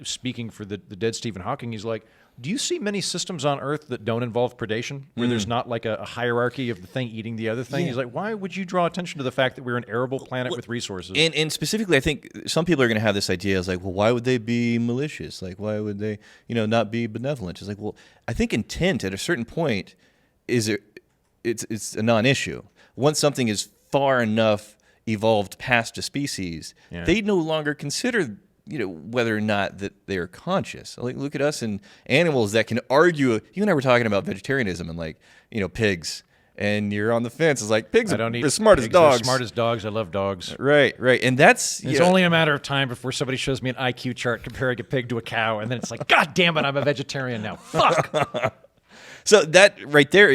speaking for the dead Stephen Hawking. He's like, do you see many systems on Earth that don't involve predation, where there's not like a hierarchy of the thing eating the other thing? Yeah. He's like, why would you draw attention to the fact that we're an arable planet with resources? And specifically, I think some people are going to have this idea as like, well, why would they be malicious? Like, why would they, not be benevolent? It's like, well, I think intent at a certain point it's a non-issue. Once something is far enough evolved past a species, they no longer consider whether or not that they're conscious. Like, look at us and animals that can argue. You and I were talking about vegetarianism and like, pigs. And you're on the fence. It's like, pigs are as smart as dogs. They're smart as dogs. I love dogs. Right. And that's... It's only a matter of time before somebody shows me an IQ chart comparing a pig to a cow, and then it's like, God damn it, I'm a vegetarian now. Fuck! So that right there,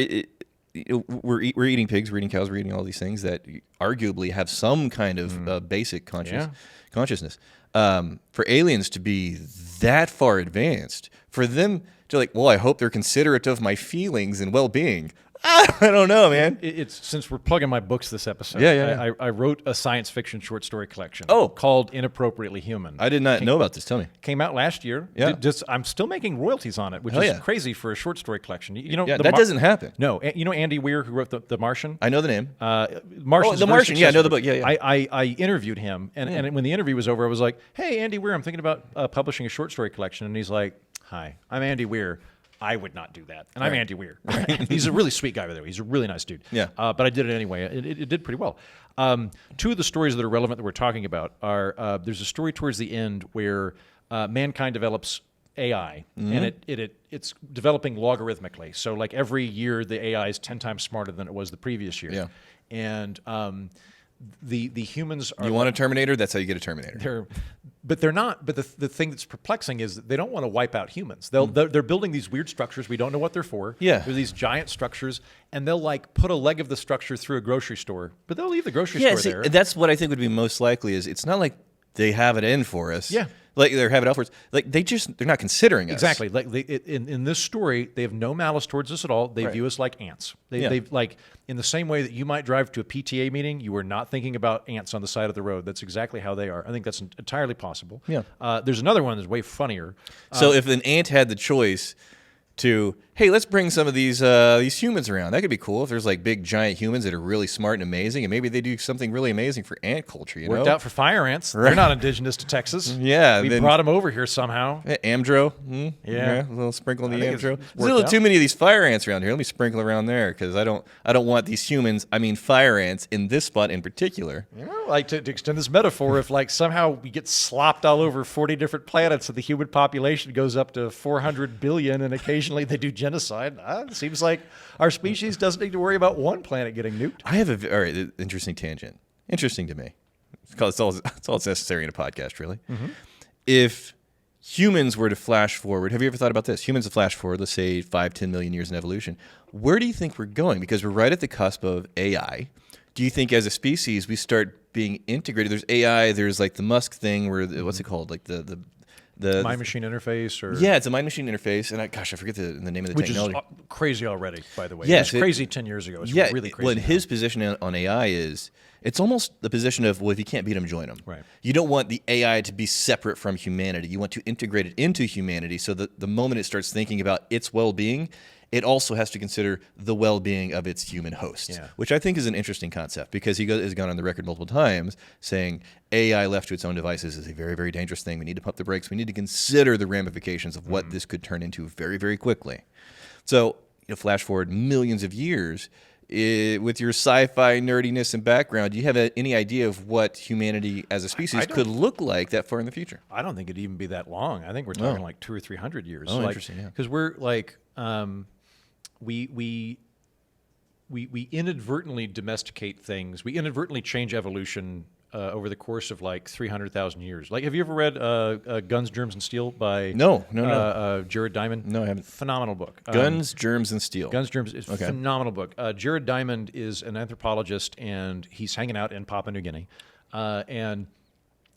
we're eating pigs, we're eating cows, we're eating all these things that arguably have some kind of basic consciousness. For aliens to be that far advanced, for them to like, well, I hope they're considerate of my feelings and well-being. I don't know, man. It's since we're plugging my books this episode. Yeah. I wrote a science fiction short story collection. Oh. Called Inappropriately Human. I did not know about this. Tell me. Came out last year. Yeah. I'm still making royalties on it, which Hell is yeah. crazy for a short story collection. You know, Yeah, that doesn't happen. No, you know Andy Weir, who wrote the Martian. I know the name. Martian. The Martian. Yeah, I know the book. Yeah. I interviewed him, and when the interview was over, I was like, "Hey, Andy Weir, I'm thinking about publishing a short story collection." And he's like, "Hi, I'm Andy Weir. I would not do that." And I'm Andy Weir. He's a really sweet guy, by the way. He's a really nice dude. Yeah. But I did it anyway. It did pretty well. Two of the stories that are relevant that we're talking about are there's a story towards the end where mankind develops AI, and it's developing logarithmically. So like every year, the AI is 10 times smarter than it was the previous year. Yeah. And the humans are... You want a Terminator? That's how you get a Terminator. They're not. But the thing that's perplexing is that they don't want to wipe out humans. They're building these weird structures. We don't know what they're for. Yeah. They're these giant structures, and they'll like put a leg of the structure through a grocery store, but they'll leave the grocery store See, there. that's what I think would be most likely. Is it's not like they have it in for us. Yeah. Like they have it out for us. Like they're not considering us. Exactly. Like in this story, they have no malice towards us at all. They view us like ants. They've like in the same way that you might drive to a PTA meeting, you are not thinking about ants on the side of the road. That's exactly how they are. I think that's entirely possible. Yeah. There's another one that's way funnier. So if an ant had the choice to, hey, let's bring some of these humans around. That could be cool if there's like big giant humans that are really smart and amazing, and maybe they do something really amazing for ant culture. Worked out for fire ants. They're not indigenous to Texas. Yeah, we then- brought them over here somehow. Amdro. Yeah. A little sprinkle in the think it's Amdro. worked There's a little out. too many of these fire ants around here. Let me sprinkle around there because I don't want these humans. I mean fire ants in this spot in particular. You know, like to extend this metaphor, if like somehow we get slopped all over 40 different planets and the human population goes up to 400 billion and occasionally they do genocide, it seems like our species doesn't need to worry about one planet getting nuked. I have all right, interesting tangent. Interesting to me. It's all that's necessary in a podcast, really. Mm-hmm. If humans were to flash forward, have you ever thought about this? Humans to flash forward, let's say 5-10 million years in evolution. Where do you think we're going? Because we're right at the cusp of AI. Do you think as a species we start being integrated? There's AI, there's like the Musk thing where, what's it called? Like the Mind machine interface, or yeah, it's a mind machine interface. And I forget the name of the which technology. is crazy already, by the way. Yes, it was crazy 10 years ago. It's really crazy. Well, now. his position on AI is it's almost the position of, well, if you can't beat them, join them. Right. You don't want the AI to be separate from humanity. You want to integrate it into humanity so that the moment it starts thinking about its well-being, it also has to consider the well-being of its human hosts, Yeah. which I think is an interesting concept because he has gone on the record multiple times saying AI left to its own devices is a very, very dangerous thing. We need to pump the brakes. We need to consider the ramifications of what this could turn into very, very quickly. So, flash forward millions of years, with your sci-fi nerdiness and background, do you have any idea of what humanity as a species could look like that far in the future? I don't think it'd even be that long. I think we're talking like 200 or 300 years. Oh, interesting, yeah. Because we're like, we inadvertently domesticate things. We inadvertently change evolution over the course of like 300,000 years. Like, have you ever read Guns, Germs, and Steel by No. Jared Diamond? No, I haven't. Phenomenal book. Guns, Germs, and Steel. Guns, Germs is a phenomenal book. Jared Diamond is an anthropologist, and he's hanging out in Papua New Guinea. And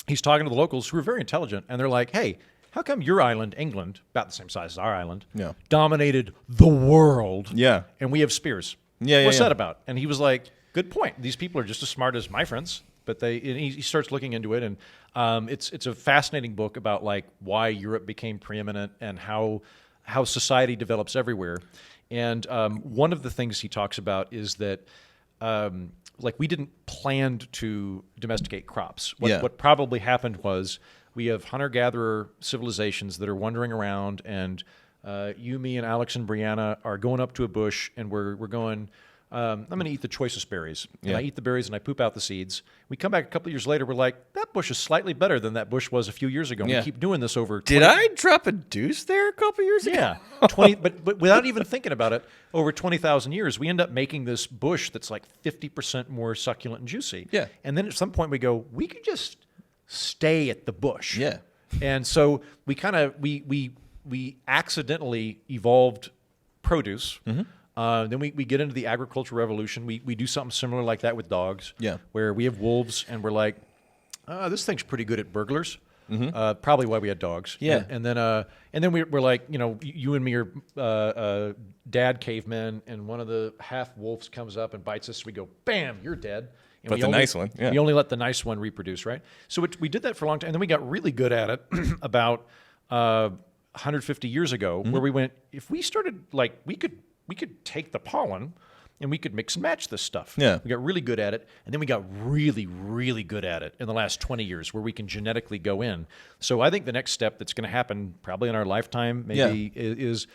he's talking to the locals who are very intelligent, and they're like, hey, how come your island, England, about the same size as our island, Yeah. dominated the world, Yeah. and we have spears? Yeah, What's yeah. that about? And he was like, good point. These people are just as smart as my friends. But he starts looking into it, and it's a fascinating book about like why Europe became preeminent and how society develops everywhere. And one of the things he talks about is that like we didn't plan to domesticate crops. What probably happened was we have hunter-gatherer civilizations that are wandering around, and you, me, and Alex and Brianna are going up to a bush, and we're going, I'm going to eat the choicest berries. And I eat the berries and I poop out the seeds. We come back a couple of years later, we're like, that bush is slightly better than that bush was a few years ago. And Yeah. we keep doing this over 20, Did I drop a deuce there a couple years ago? yeah, 20, but without even thinking about it, over 20,000 years, we end up making this bush that's like 50% more succulent and juicy. Yeah. And then at some point we go, we could just stay at the bush. Yeah. And so we kind of we accidentally evolved produce Then we get into the agricultural revolution. We do something similar like that with dogs. Yeah. Where we have wolves, and we're like, this thing's pretty good at burglars. Probably why we had dogs. Yeah. And then we're like, you and me are dad cavemen, and one of the half wolves comes up and bites us. We go, bam, you're dead. And But we the only- nice one, yeah. We only let the nice one reproduce, right? So we did that for a long time, and then we got really good at it about 150 years ago, Mm-hmm. where we went, if we started, like, we could take the pollen and we could mix and match this stuff. Yeah. We got really good at it, and then we got really, really good at it in the last 20 years, where we can genetically go in. So I think the next step that's going to happen, probably in our lifetime, maybe, is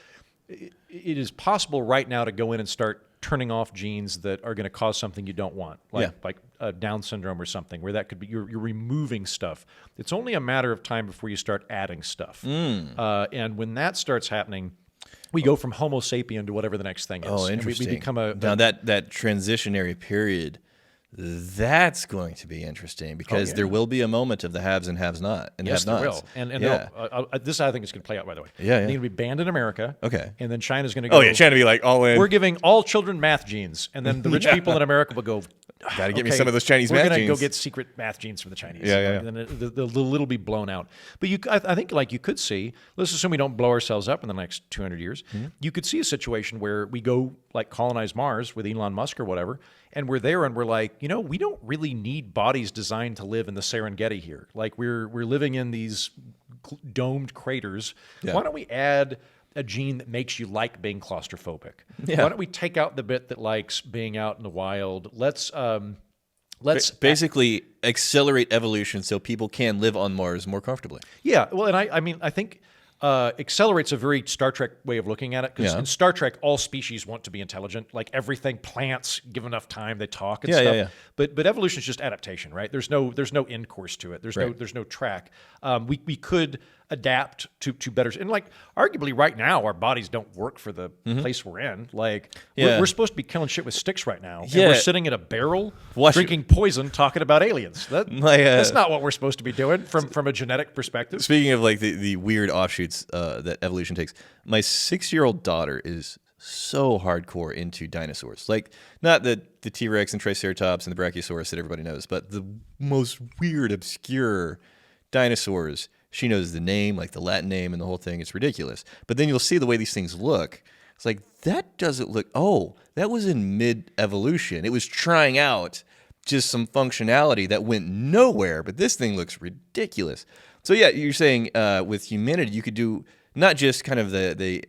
it is possible right now to go in and start turning off genes that are going to cause something you don't want, like Down syndrome or something, where that could be you're removing stuff. It's only a matter of time before you start adding stuff, and when that starts happening, we go from Homo sapien to whatever the next thing is. Oh, And interesting. we become a now that transitionary period, that's going to be interesting because there will be a moment of the haves and haves not, and Yes, there have-nots. will. And yeah. this I think is going to play out, by the way. Yeah, yeah. They're going to be banned in America. Okay. And then China's going to go. Oh yeah, trying to be like all in. We're giving all children math genes, and then the rich people in America will go. Gotta get me "Okay, some of those Chinese we're math gonna go genes." get secret math genes from the Chinese. Yeah, yeah, yeah. And then the little be blown out. But I think like you could see. Let's assume we don't blow ourselves up in the next 200 years. Mm-hmm. You could see a situation where we go like colonize Mars with Elon Musk or whatever, and we're there, and we're like, we don't really need bodies designed to live in the Serengeti here. Like we're living in these domed craters. Yeah. Why don't we add a gene that makes you like being claustrophobic? Yeah. Why don't we take out the bit that likes being out in the wild? Let's basically accelerate evolution so people can live on Mars more comfortably. Yeah, well, and I mean, I think accelerate's a very Star Trek way of looking at it, because Yeah. in Star Trek, all species want to be intelligent. Like everything, plants, give enough time, they talk and Yeah, stuff. yeah, yeah. But evolution is just adaptation, right? There's no end course to it. There's no track. We could adapt to better, and like arguably right now our bodies don't work for the place we're in. Like Yeah. we're supposed to be killing shit with sticks right now, and Yeah. we're sitting in a barrel Watch- drinking poison, talking about aliens. That's uh, not what we're supposed to be doing from a genetic perspective. Speaking of like the weird offshoots that evolution takes, my 6-year-old daughter is so hardcore into dinosaurs. Like not the T-Rex and Triceratops and the Brachiosaurus that everybody knows, but the most weird, obscure dinosaurs. She knows the name, like the Latin name and the whole thing. It's ridiculous. But then you'll see the way these things look. It's like, that doesn't look, that was in mid-evolution. It was trying out just some functionality that went nowhere, but this thing looks ridiculous. So yeah, you're saying with humanity, you could do not just kind of the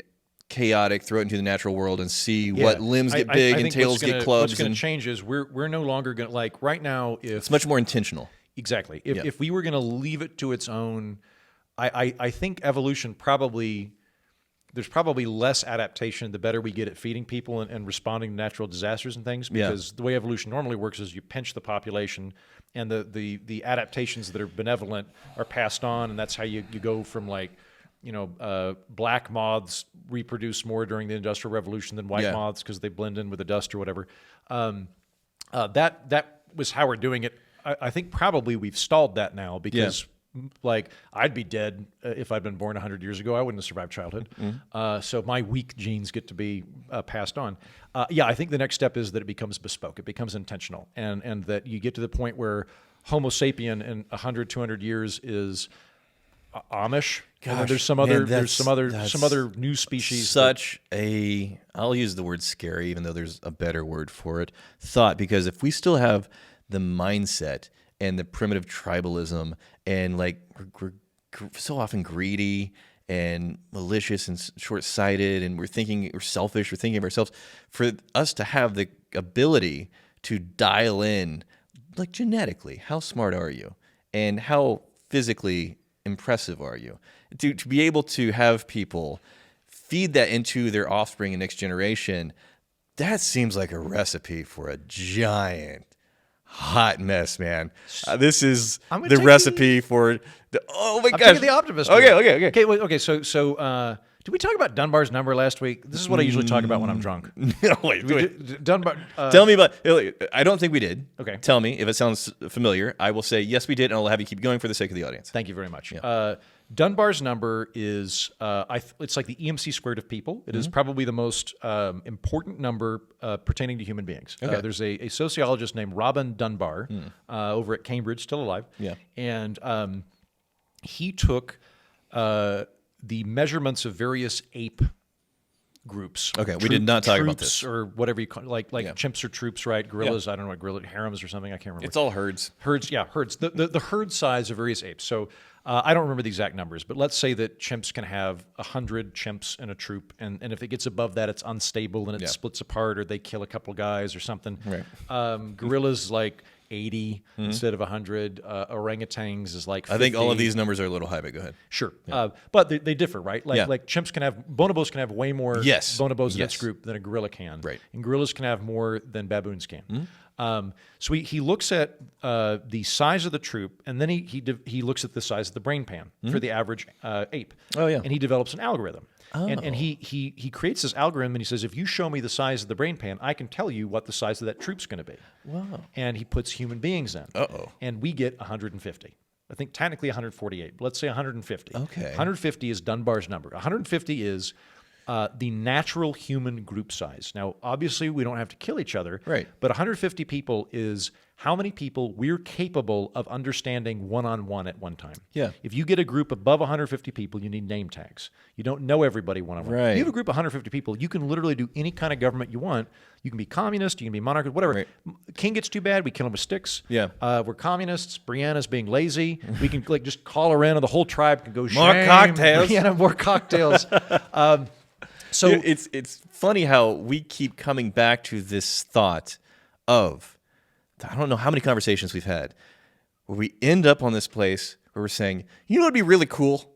chaotic, throw it into the natural world and see what limbs get big and think tails get clubs. What's going And to change is we're no longer going to, like right now, if it's much more intentional. exactly if we were going to leave it to its own, I think evolution there's probably less adaptation the better we get at feeding people and responding to natural disasters and things, because the way evolution normally works is you pinch the population, and the adaptations that are benevolent are passed on, and that's how you go from like black moths reproduce more during the Industrial Revolution than white moths because they blend in with the dust or whatever. That was how we're doing it. I think probably we've stalled that now because like I'd be dead if I'd been born 100 years ago. I wouldn't have survived childhood. So my weak genes get to be passed on. I think the next step is that it becomes bespoke. It becomes intentional, and that you get to the point where Homo sapien in 100, 200 years is Amish. And then there's some other some other new species. I'll use the word scary, even though there's a better word for it, thought, because if we still have the mindset and the primitive tribalism and like we're so often greedy and malicious and short-sighted, and we're selfish, we're thinking of ourselves, for us to have the ability to dial in, like genetically, how smart are you and how physically impressive are you, to be able to have people feed that into their offspring and next generation, that seems like a recipe for a giant hot mess, man. This is the recipe for oh my I'm gosh, taking the optimist. Okay. Okay. So Did we talk about Dunbar's number last week? This is what I usually talk about when I'm drunk. No, wait. Dunbar. Tell me about. I don't think we did. Okay. Tell me if it sounds familiar. I will say yes, we did, and I'll have you keep going for the sake of the audience. Thank you very much. Dunbar's number is it's like the EMC squared of people. It is probably the most important number pertaining to human beings. Okay. There's a sociologist named Robin Dunbar over at Cambridge, still alive. Yeah. And he took the measurements of various ape groups. Okay, we did not talk about troops this. or whatever you call like chimps or troops, right? Gorillas. I don't know what gorilla harems or something. I can't remember. It's all herds. Herds, yeah, herds. The herd size of various apes. So I don't remember the exact numbers, but let's say that chimps can have 100 chimps in a troop, and if it gets above that, it's unstable and it splits apart, or they kill a couple guys or something. Right. Gorillas like 80 instead of 100. Orangutans is like 50. I think all of these numbers are a little high, but go ahead. Sure, but they differ, right? Like Yeah. chimps can have bonobos can have way more Yes. bonobos in Yes. its group than a gorilla can, Right. And gorillas can have more than baboons can. So he looks at the size of the troop, and then he looks at the size of the brain pan for the average ape. Oh, yeah. And he develops an algorithm. And he creates this algorithm, and he says, if you show me the size of the brain pan, I can tell you what the size of that troop's going to be. Wow. And he puts human beings in. Uh-oh. And we get 150. I think technically 148, but let's say 150. Okay. 150 is Dunbar's number. 150 is the natural human group size. Now, obviously, we don't have to kill each other. Right. But 150 people is how many people we're capable of understanding one-on-one at one time. Yeah. If you get a group above 150 people, you need name tags. You don't know everybody one-on-one. Right. If you have a group of 150 people, you can literally do any kind of government you want. You can be communist, you can be monarchist, whatever. Right. King gets too bad, we kill him with sticks. Yeah. We're communists. Brianna's being lazy. We can just call her in, and the whole tribe can go, More "Shame, cocktails." Brianna, more cocktails. So Dude, it's funny how we keep coming back to this thought of, I don't know how many conversations we've had where we end up on this place where we're saying, you know, it'd be really cool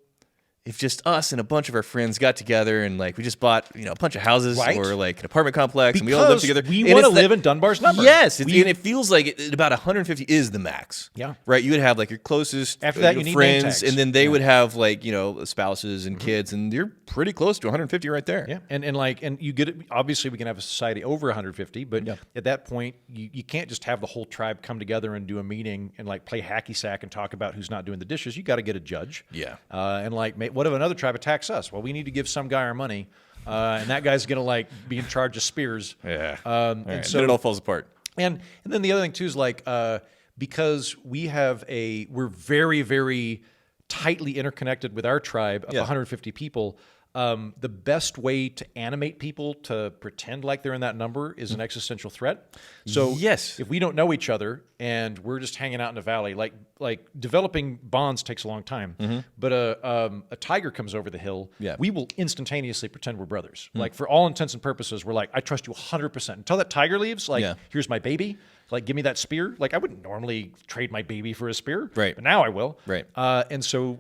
if just us and a bunch of our friends got together and like we just bought, you know, a bunch of houses Right. or like an apartment complex and we all live Because together. we And wanna it's that- live in Dunbar's number. Yes, and it feels like about 150 is the max. Yeah. Right. You would have like your closest After that, your you need name friends, tags. and then they would have like, you know, spouses and kids, and you're pretty close to 150 right there. yeah, and you get it. Obviously, we can have a society over 150, but at that point, you can't just have the whole tribe come together and do a meeting and like play hacky sack and talk about who's not doing the dishes. You got to get a judge. Yeah. And like, what if another tribe attacks us? Well, we need to give some guy our money, and that guy's gonna like be in charge of spears. Yeah. And Right. so then it all falls apart. And then the other thing too is like because we're very, very tightly interconnected with our tribe of Yeah. 150 people. The best way to animate people to pretend like they're in that number is an existential threat. So Yes. if we don't know each other and we're just hanging out in the valley, like developing bonds takes a long time. But a tiger comes over the hill, Yeah. we will instantaneously pretend we're brothers. Like for all intents and purposes, we're like, I trust you 100%. Until that tiger leaves, like, Yeah. here's my baby. Like, give me that spear. Like, I wouldn't normally trade my baby for a spear. Right. But now I will. Right. And so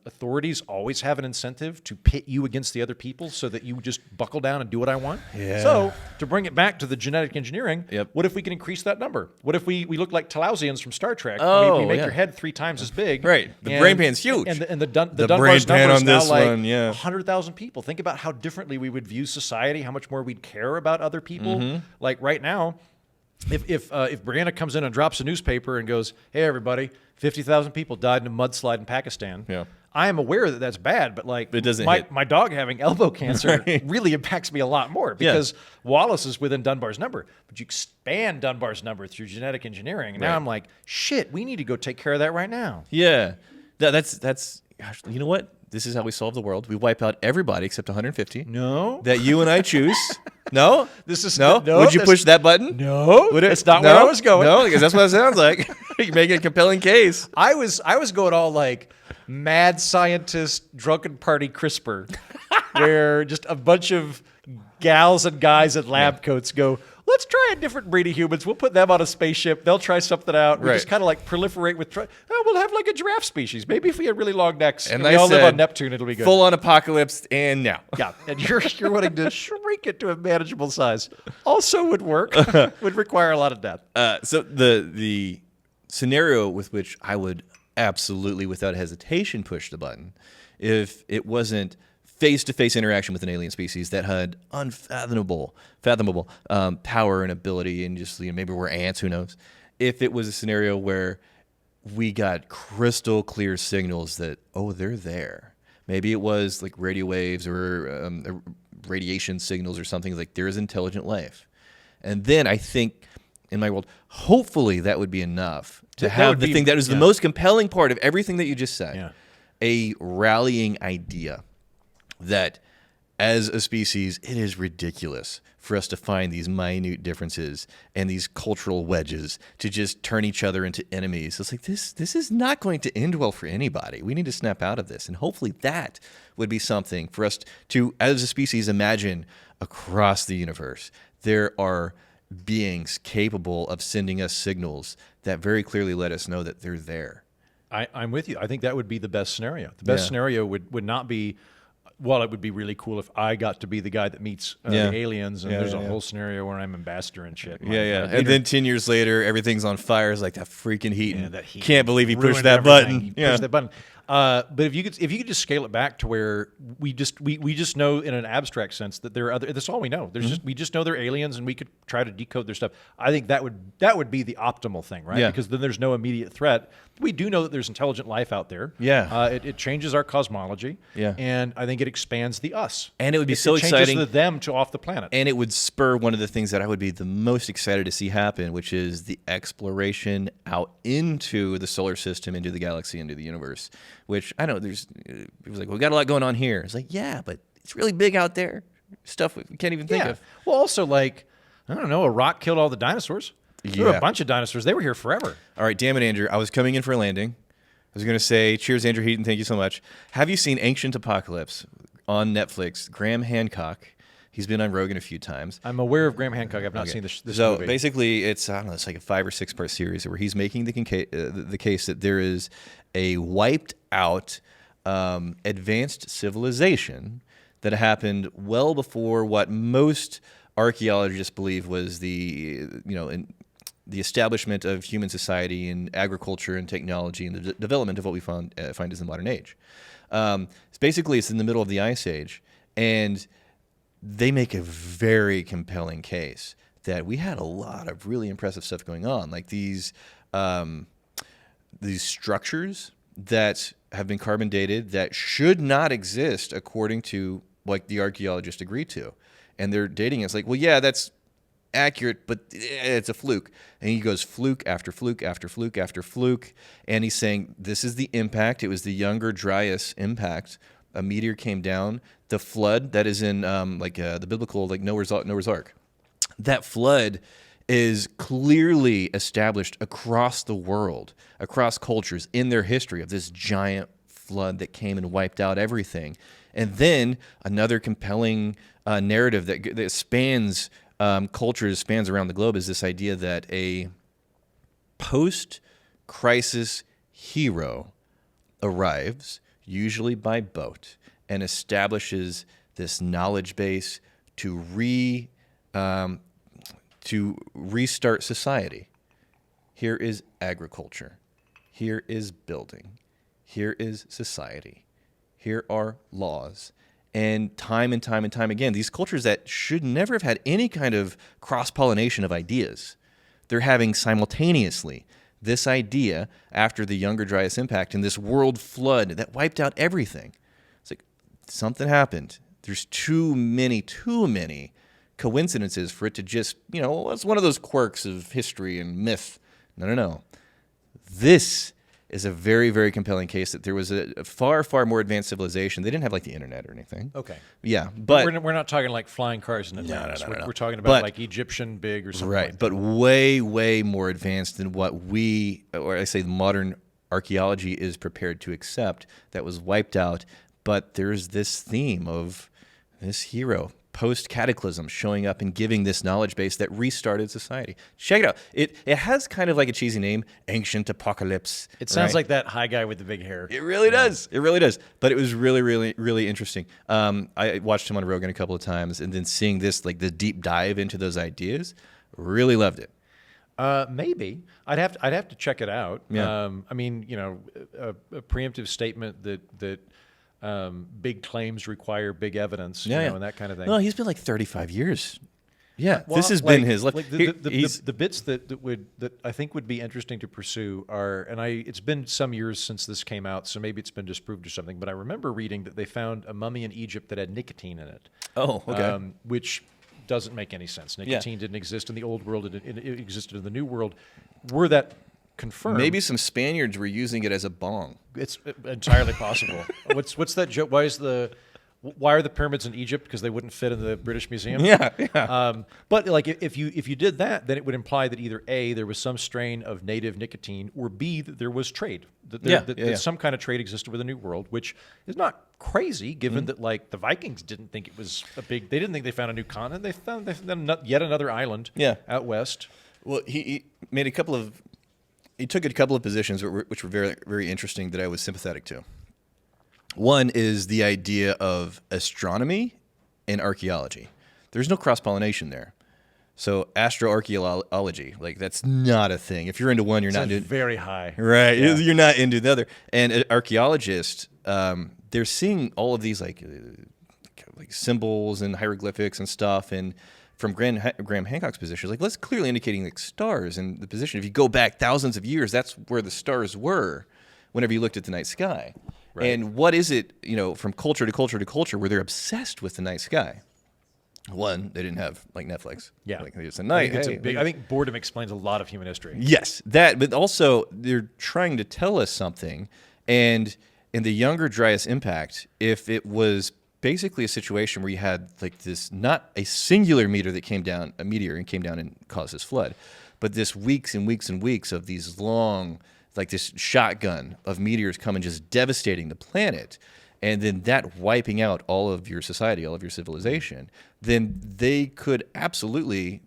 authorities always have an incentive to pit you against the other people so that you just buckle down and do what I want. Yeah. So to bring it back to the genetic engineering, Yep. what if we can increase that number? What if we look like Talausians from Star Trek? Oh, we make yeah. your head 3 times as big. Right. The brain pan's huge. And the The Dunbar's brain pan number is on now this like one, yeah. 100,000 people. Think about how differently we would view society, how much more we'd care about other people. Mm-hmm. Like right now, if Brianna comes in and drops a newspaper and goes, "Hey everybody, 50,000 people died in a mudslide in Pakistan," Yeah. I am aware that that's bad, but like It doesn't my, hit. my dog having elbow cancer really impacts me a lot more because Wallace is within Dunbar's number. But you expand Dunbar's number through genetic engineering, and now Right. I'm like, shit, we need to go take care of that right now. Yeah. That's gosh, you know what? This is how we solve the world. We wipe out everybody except 150 No, that you and I choose. No? This is- no. no, Would you this- push that button? no, Would it? that's not no? where I was going. No, because that's what it sounds like. You're making a compelling case. I was going all like mad scientist drunken party CRISPR, where just a bunch of gals and guys in lab coats go, let's try a different breed of humans. We'll put them on a spaceship. They'll try something out. We Right. just kind of like proliferate with. We'll have like a giraffe species. Maybe if we had really long necks and And we I all live said, on Neptune, it'll be good. Full on apocalypse, and now. Yeah, and you're wanting to shrink it to a manageable size. Also would work. Would require a lot of death. So the scenario with which I would absolutely, without hesitation, push the button, if it wasn't face-to-face interaction with an alien species that had fathomable power and ability, and just maybe we're ants, who knows? If it was a scenario where we got crystal clear signals that they're there, maybe it was like radio waves or radiation signals or something, like there is intelligent life, and then I think in my world, hopefully that would be enough to have the thing that is the most compelling part of everything that you just said, a rallying idea that as a species, it is ridiculous for us to find these minute differences and these cultural wedges to just turn each other into enemies. It's like, this is not going to end well for anybody. We need to snap out of this. And hopefully that would be something for us to, as a species, imagine across the universe. There are beings capable of sending us signals that very clearly let us know that they're there. I'm with you. I think that would be the best scenario. The best scenario would not be, well, it would be really cool if I got to be the guy that meets the aliens, and there's a whole scenario where I'm ambassador and shit. And then 10 years later, everything's on fire. It's like that freaking heat. That heat can't believe he pushed ruined that everything. button. He pushed that button. But if you could just scale it back to where we just know in an abstract sense that there are other. That's all we know. There's we just know they're aliens, and we could try to decode their stuff. I think that would be the optimal thing, right? Yeah. Because then there's no immediate threat. We do know that there's intelligent life out there. Yeah. It changes our cosmology. Yeah. And I think it expands the us. And it would be It so changes exciting. the them to off the planet. And it would spur one of the things that I would be the most excited to see happen, which is the exploration out into the solar system, into the galaxy, into the universe. Which I know there's people like, we got a lot going on here. It's like, yeah, but it's really big out there. Stuff we can't even think of. Well, also, like, I don't know, a rock killed all the dinosaurs. There were Yeah. a bunch of dinosaurs. They were here forever. All right, damn it, Andrew. I was coming in for a landing. I was going to say, cheers, Andrew Heaton. Thank you so much. Have you seen Ancient Apocalypse on Netflix? Graham Hancock. He's been on Rogan a few times. I'm aware of Graham Hancock. I've not seen this So movie. basically, it's it's like a 5 or 6 part series where he's making the case that there is a wiped out advanced civilization that happened well before what most archaeologists believe was the establishment of human society and agriculture and technology and the development of what we find as the modern age. It's in the middle of the Ice Age, and they make a very compelling case that we had a lot of really impressive stuff going on, like these structures that have been carbon dated that should not exist according to what the archaeologists agreed to. And they're dating it. It's like, well, yeah, that's accurate, but it's a fluke. And he goes fluke after fluke after fluke after fluke. And he's saying this is the impact. It was the Younger Dryas impact. A meteor came down. The flood that is in the biblical Noah's Ark. That flood is clearly established across the world, across cultures, in their history of this giant flood that came and wiped out everything. And then another compelling narrative that spans cultures, spans around the globe, is this idea that a post-crisis hero arrives, usually by boat, and establishes this knowledge base to restart society. Here is agriculture. Here is building. Here is society. Here are laws. And time again, these cultures that should never have had any kind of cross-pollination of ideas, they're having simultaneously this idea after the Younger Dryas impact and this world flood that wiped out everything. It's like something happened. There's too many coincidences for it to just, it's one of those quirks of history and myth. No. This is a very, very compelling case that there was a far, far more advanced civilization. They didn't have the internet or anything. Okay. Yeah, but we're not talking like flying cars in Atlantis. No. We're talking about like Egyptian big or something. Right, like but way, way more advanced than what modern archaeology is prepared to accept. That was wiped out. But there's this theme of this hero post-cataclysm showing up and giving this knowledge base that restarted society. Check it out. It has kind of like a cheesy name, Ancient Apocalypse. It sounds right? like that high guy with the big hair. It really does. It really does. But it was really, really, really interesting. I watched him on Rogan a couple of times, and then seeing this, the deep dive into those ideas, really loved it. Maybe I'd have to check it out. Yeah. A preemptive statement that big claims require big evidence, you know, and that kind of thing. No, he's been like 35 years. Yeah, Well, this has been like- his life. Like the bits that I think would be interesting to pursue are, and it's been some years since this came out, so maybe it's been disproved or something. But I remember reading that they found a mummy in Egypt that had nicotine in it. Oh, okay. Which doesn't make any sense. Nicotine didn't exist in the old world; it existed in the new world. Were that confirmed? Maybe some Spaniards were using it as a bong. It's entirely possible. What's that joke? Why are the pyramids in Egypt? Because they wouldn't fit in the British Museum. Yeah. But like if you did that, then it would imply that either A, there was some strain of native nicotine, or B, that there was trade. That some kind of trade existed with the New World, which is not crazy, given that like the Vikings didn't think it was a big. They didn't think they found a new continent. They found yet another island. Out west. Well, he made a couple of. He took a couple of positions which were very, very interesting that I was sympathetic to. One is the idea of astronomy and archaeology. There's no cross-pollination there. So astroarchaeology, like that's not a thing. If you're into one, you're not into very high. Right. Yeah. You're not into the other. And archaeologists, they're seeing all of these like symbols and hieroglyphics and stuff. And from Graham Hancock's position, like that's clearly indicating like stars and the position. If you go back thousands of years, that's where the stars were whenever you looked at the night sky. Right. And what is it, from culture to culture to culture where they're obsessed with the night sky? One, they didn't have like Netflix. Yeah. Like it's a night. I think boredom explains a lot of human history. Yes, that, but also they're trying to tell us something. And in the Younger Dryas Impact, if it was basically a situation where you had like this, not a singular meteor that came down, a meteor and came down and caused this flood, but this weeks and weeks and weeks of these long, like this shotgun of meteors coming just devastating the planet, and then that wiping out all of your society, all of your civilization, then that could absolutely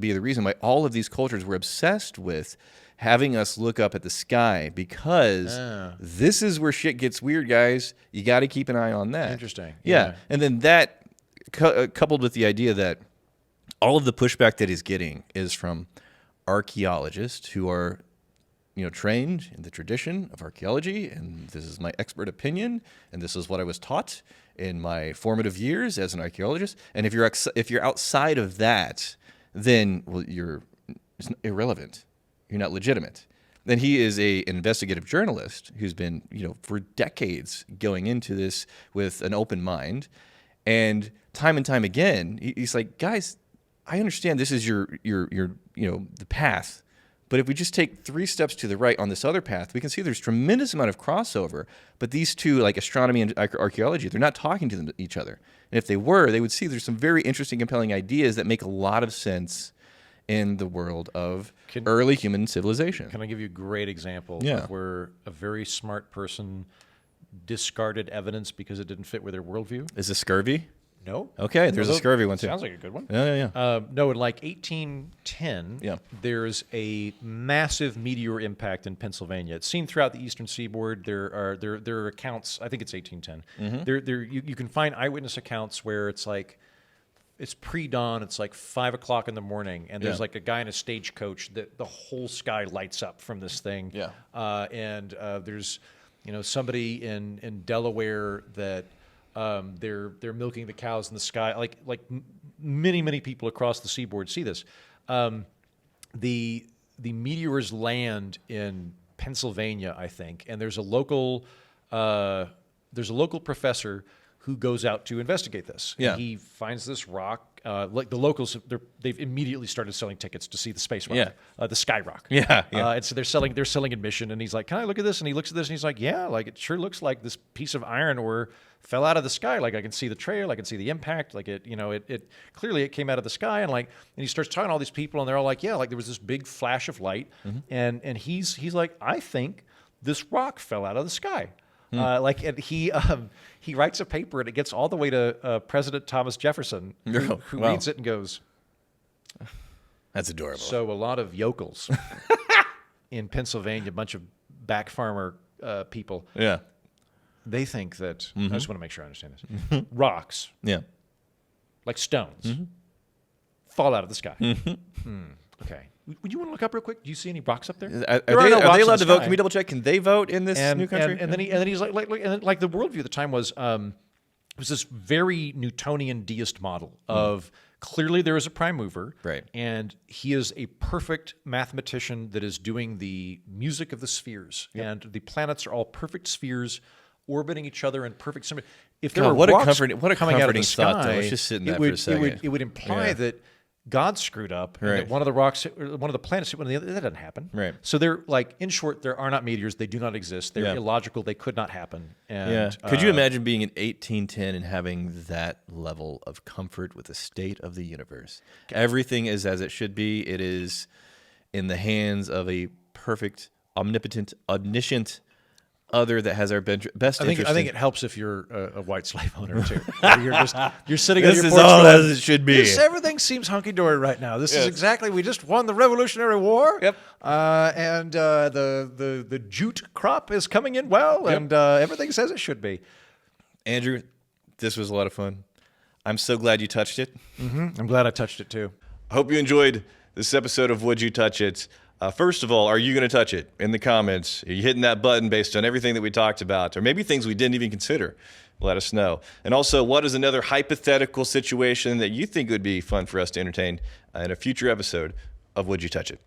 be the reason why all of these cultures were obsessed with having us look up at the sky, because this is where shit gets weird, guys. You got to keep an eye on that. Interesting. Yeah. And then that coupled with the idea that all of the pushback that he's getting is from archaeologists who are trained in the tradition of archaeology, and this is my expert opinion, and this is what I was taught in my formative years as an archaeologist. And if you're outside of that, then it's irrelevant. You're not legitimate. Then he is an investigative journalist who's been, for decades going into this with an open mind, and time again, he's like, guys, I understand this is your the path. But if we just take 3 steps to the right on this other path, we can see there's tremendous amount of crossover. But these two, like astronomy and archaeology, they're not talking to each other. And if they were, they would see there's some very interesting, compelling ideas that make a lot of sense in the world of early human civilization. Can I give you a great example of where a very smart person discarded evidence because it didn't fit with their worldview? Is this scurvy? No. Okay, there's a scurvy one too. Sounds like a good one. Yeah. No, in like 1810, there's a massive meteor impact in Pennsylvania. It's seen throughout the eastern seaboard. There are accounts. I think it's 1810. Mm-hmm. You can find eyewitness accounts where it's like it's pre-dawn. It's like 5 o'clock in the morning, and there's like a guy in a stagecoach that the whole sky lights up from this thing. Yeah. And there's somebody in Delaware that. They're milking the cows in the sky. Like many people across the seaboard see this. The meteors land in Pennsylvania, I think, and there's a local professor who goes out to investigate this. Yeah. And he finds this rock. Like the locals, they've immediately started selling tickets to see the space rock, the Sky Rock. Yeah. And so they're selling admission, and he's like, "Can I look at this?" And he looks at this, and he's like, "Yeah, like it sure looks like this piece of iron ore fell out of the sky. Like I can see the trail, I can see the impact. Like it clearly it came out of the sky." And he starts talking to all these people, and they're all like, "Yeah, like there was this big flash of light," and he's like, "I think this rock fell out of the sky." And he writes a paper, and it gets all the way to President Thomas Jefferson, who reads it and goes, "That's adorable." So a lot of yokels in Pennsylvania, a bunch of back farmer people, they think that I just want to make sure I understand this. Rocks, like stones, fall out of the sky. Okay, Would you want to look up real quick? Do you see any rocks up there? Are There they, no are rocks they in allowed the to vote? sky. Can we double check? Can they vote in this new country? And then he's like the worldview at the time was it was this very Newtonian deist model of clearly there is a prime mover, Right. and he is a perfect mathematician that is doing the music of the spheres, and the planets are all perfect spheres orbiting each other in perfect symmetry. If there God, were what a rocks comforting- what a coming out of the comforting thought, though. sky, Let's just sit in it that for would- a second. It would imply Yeah. that God screwed up, and Right. that one of the rocks, one of the planets hit one of the other. That doesn't happen. Right. So they're like, in short, there are not meteors. They do not exist. They're Yeah. illogical. They could not happen. And, Yeah. Could you imagine being in 1810 and having that level of comfort with the state of the universe? Everything is as it should be. It is in the hands of a perfect, omnipotent, omniscient other that has our best I think interest. it helps if you're a white slave owner too. You're sitting This on your is porch all going, as it should be. Everything seems hunky dory right now. This is Yes. exactly. We just won the Revolutionary War. Yep. And the jute crop is coming in well, and everything says it should be. Andrew, this was a lot of fun. I'm so glad you touched it. I'm glad I touched it too. I hope you enjoyed this episode of Would You Touch It? First of all, are you going to touch it? In the comments, are you hitting that button based on everything that we talked about, or maybe things we didn't even consider? Let us know. And also, what is another hypothetical situation that you think would be fun for us to entertain in a future episode of Would You Touch It?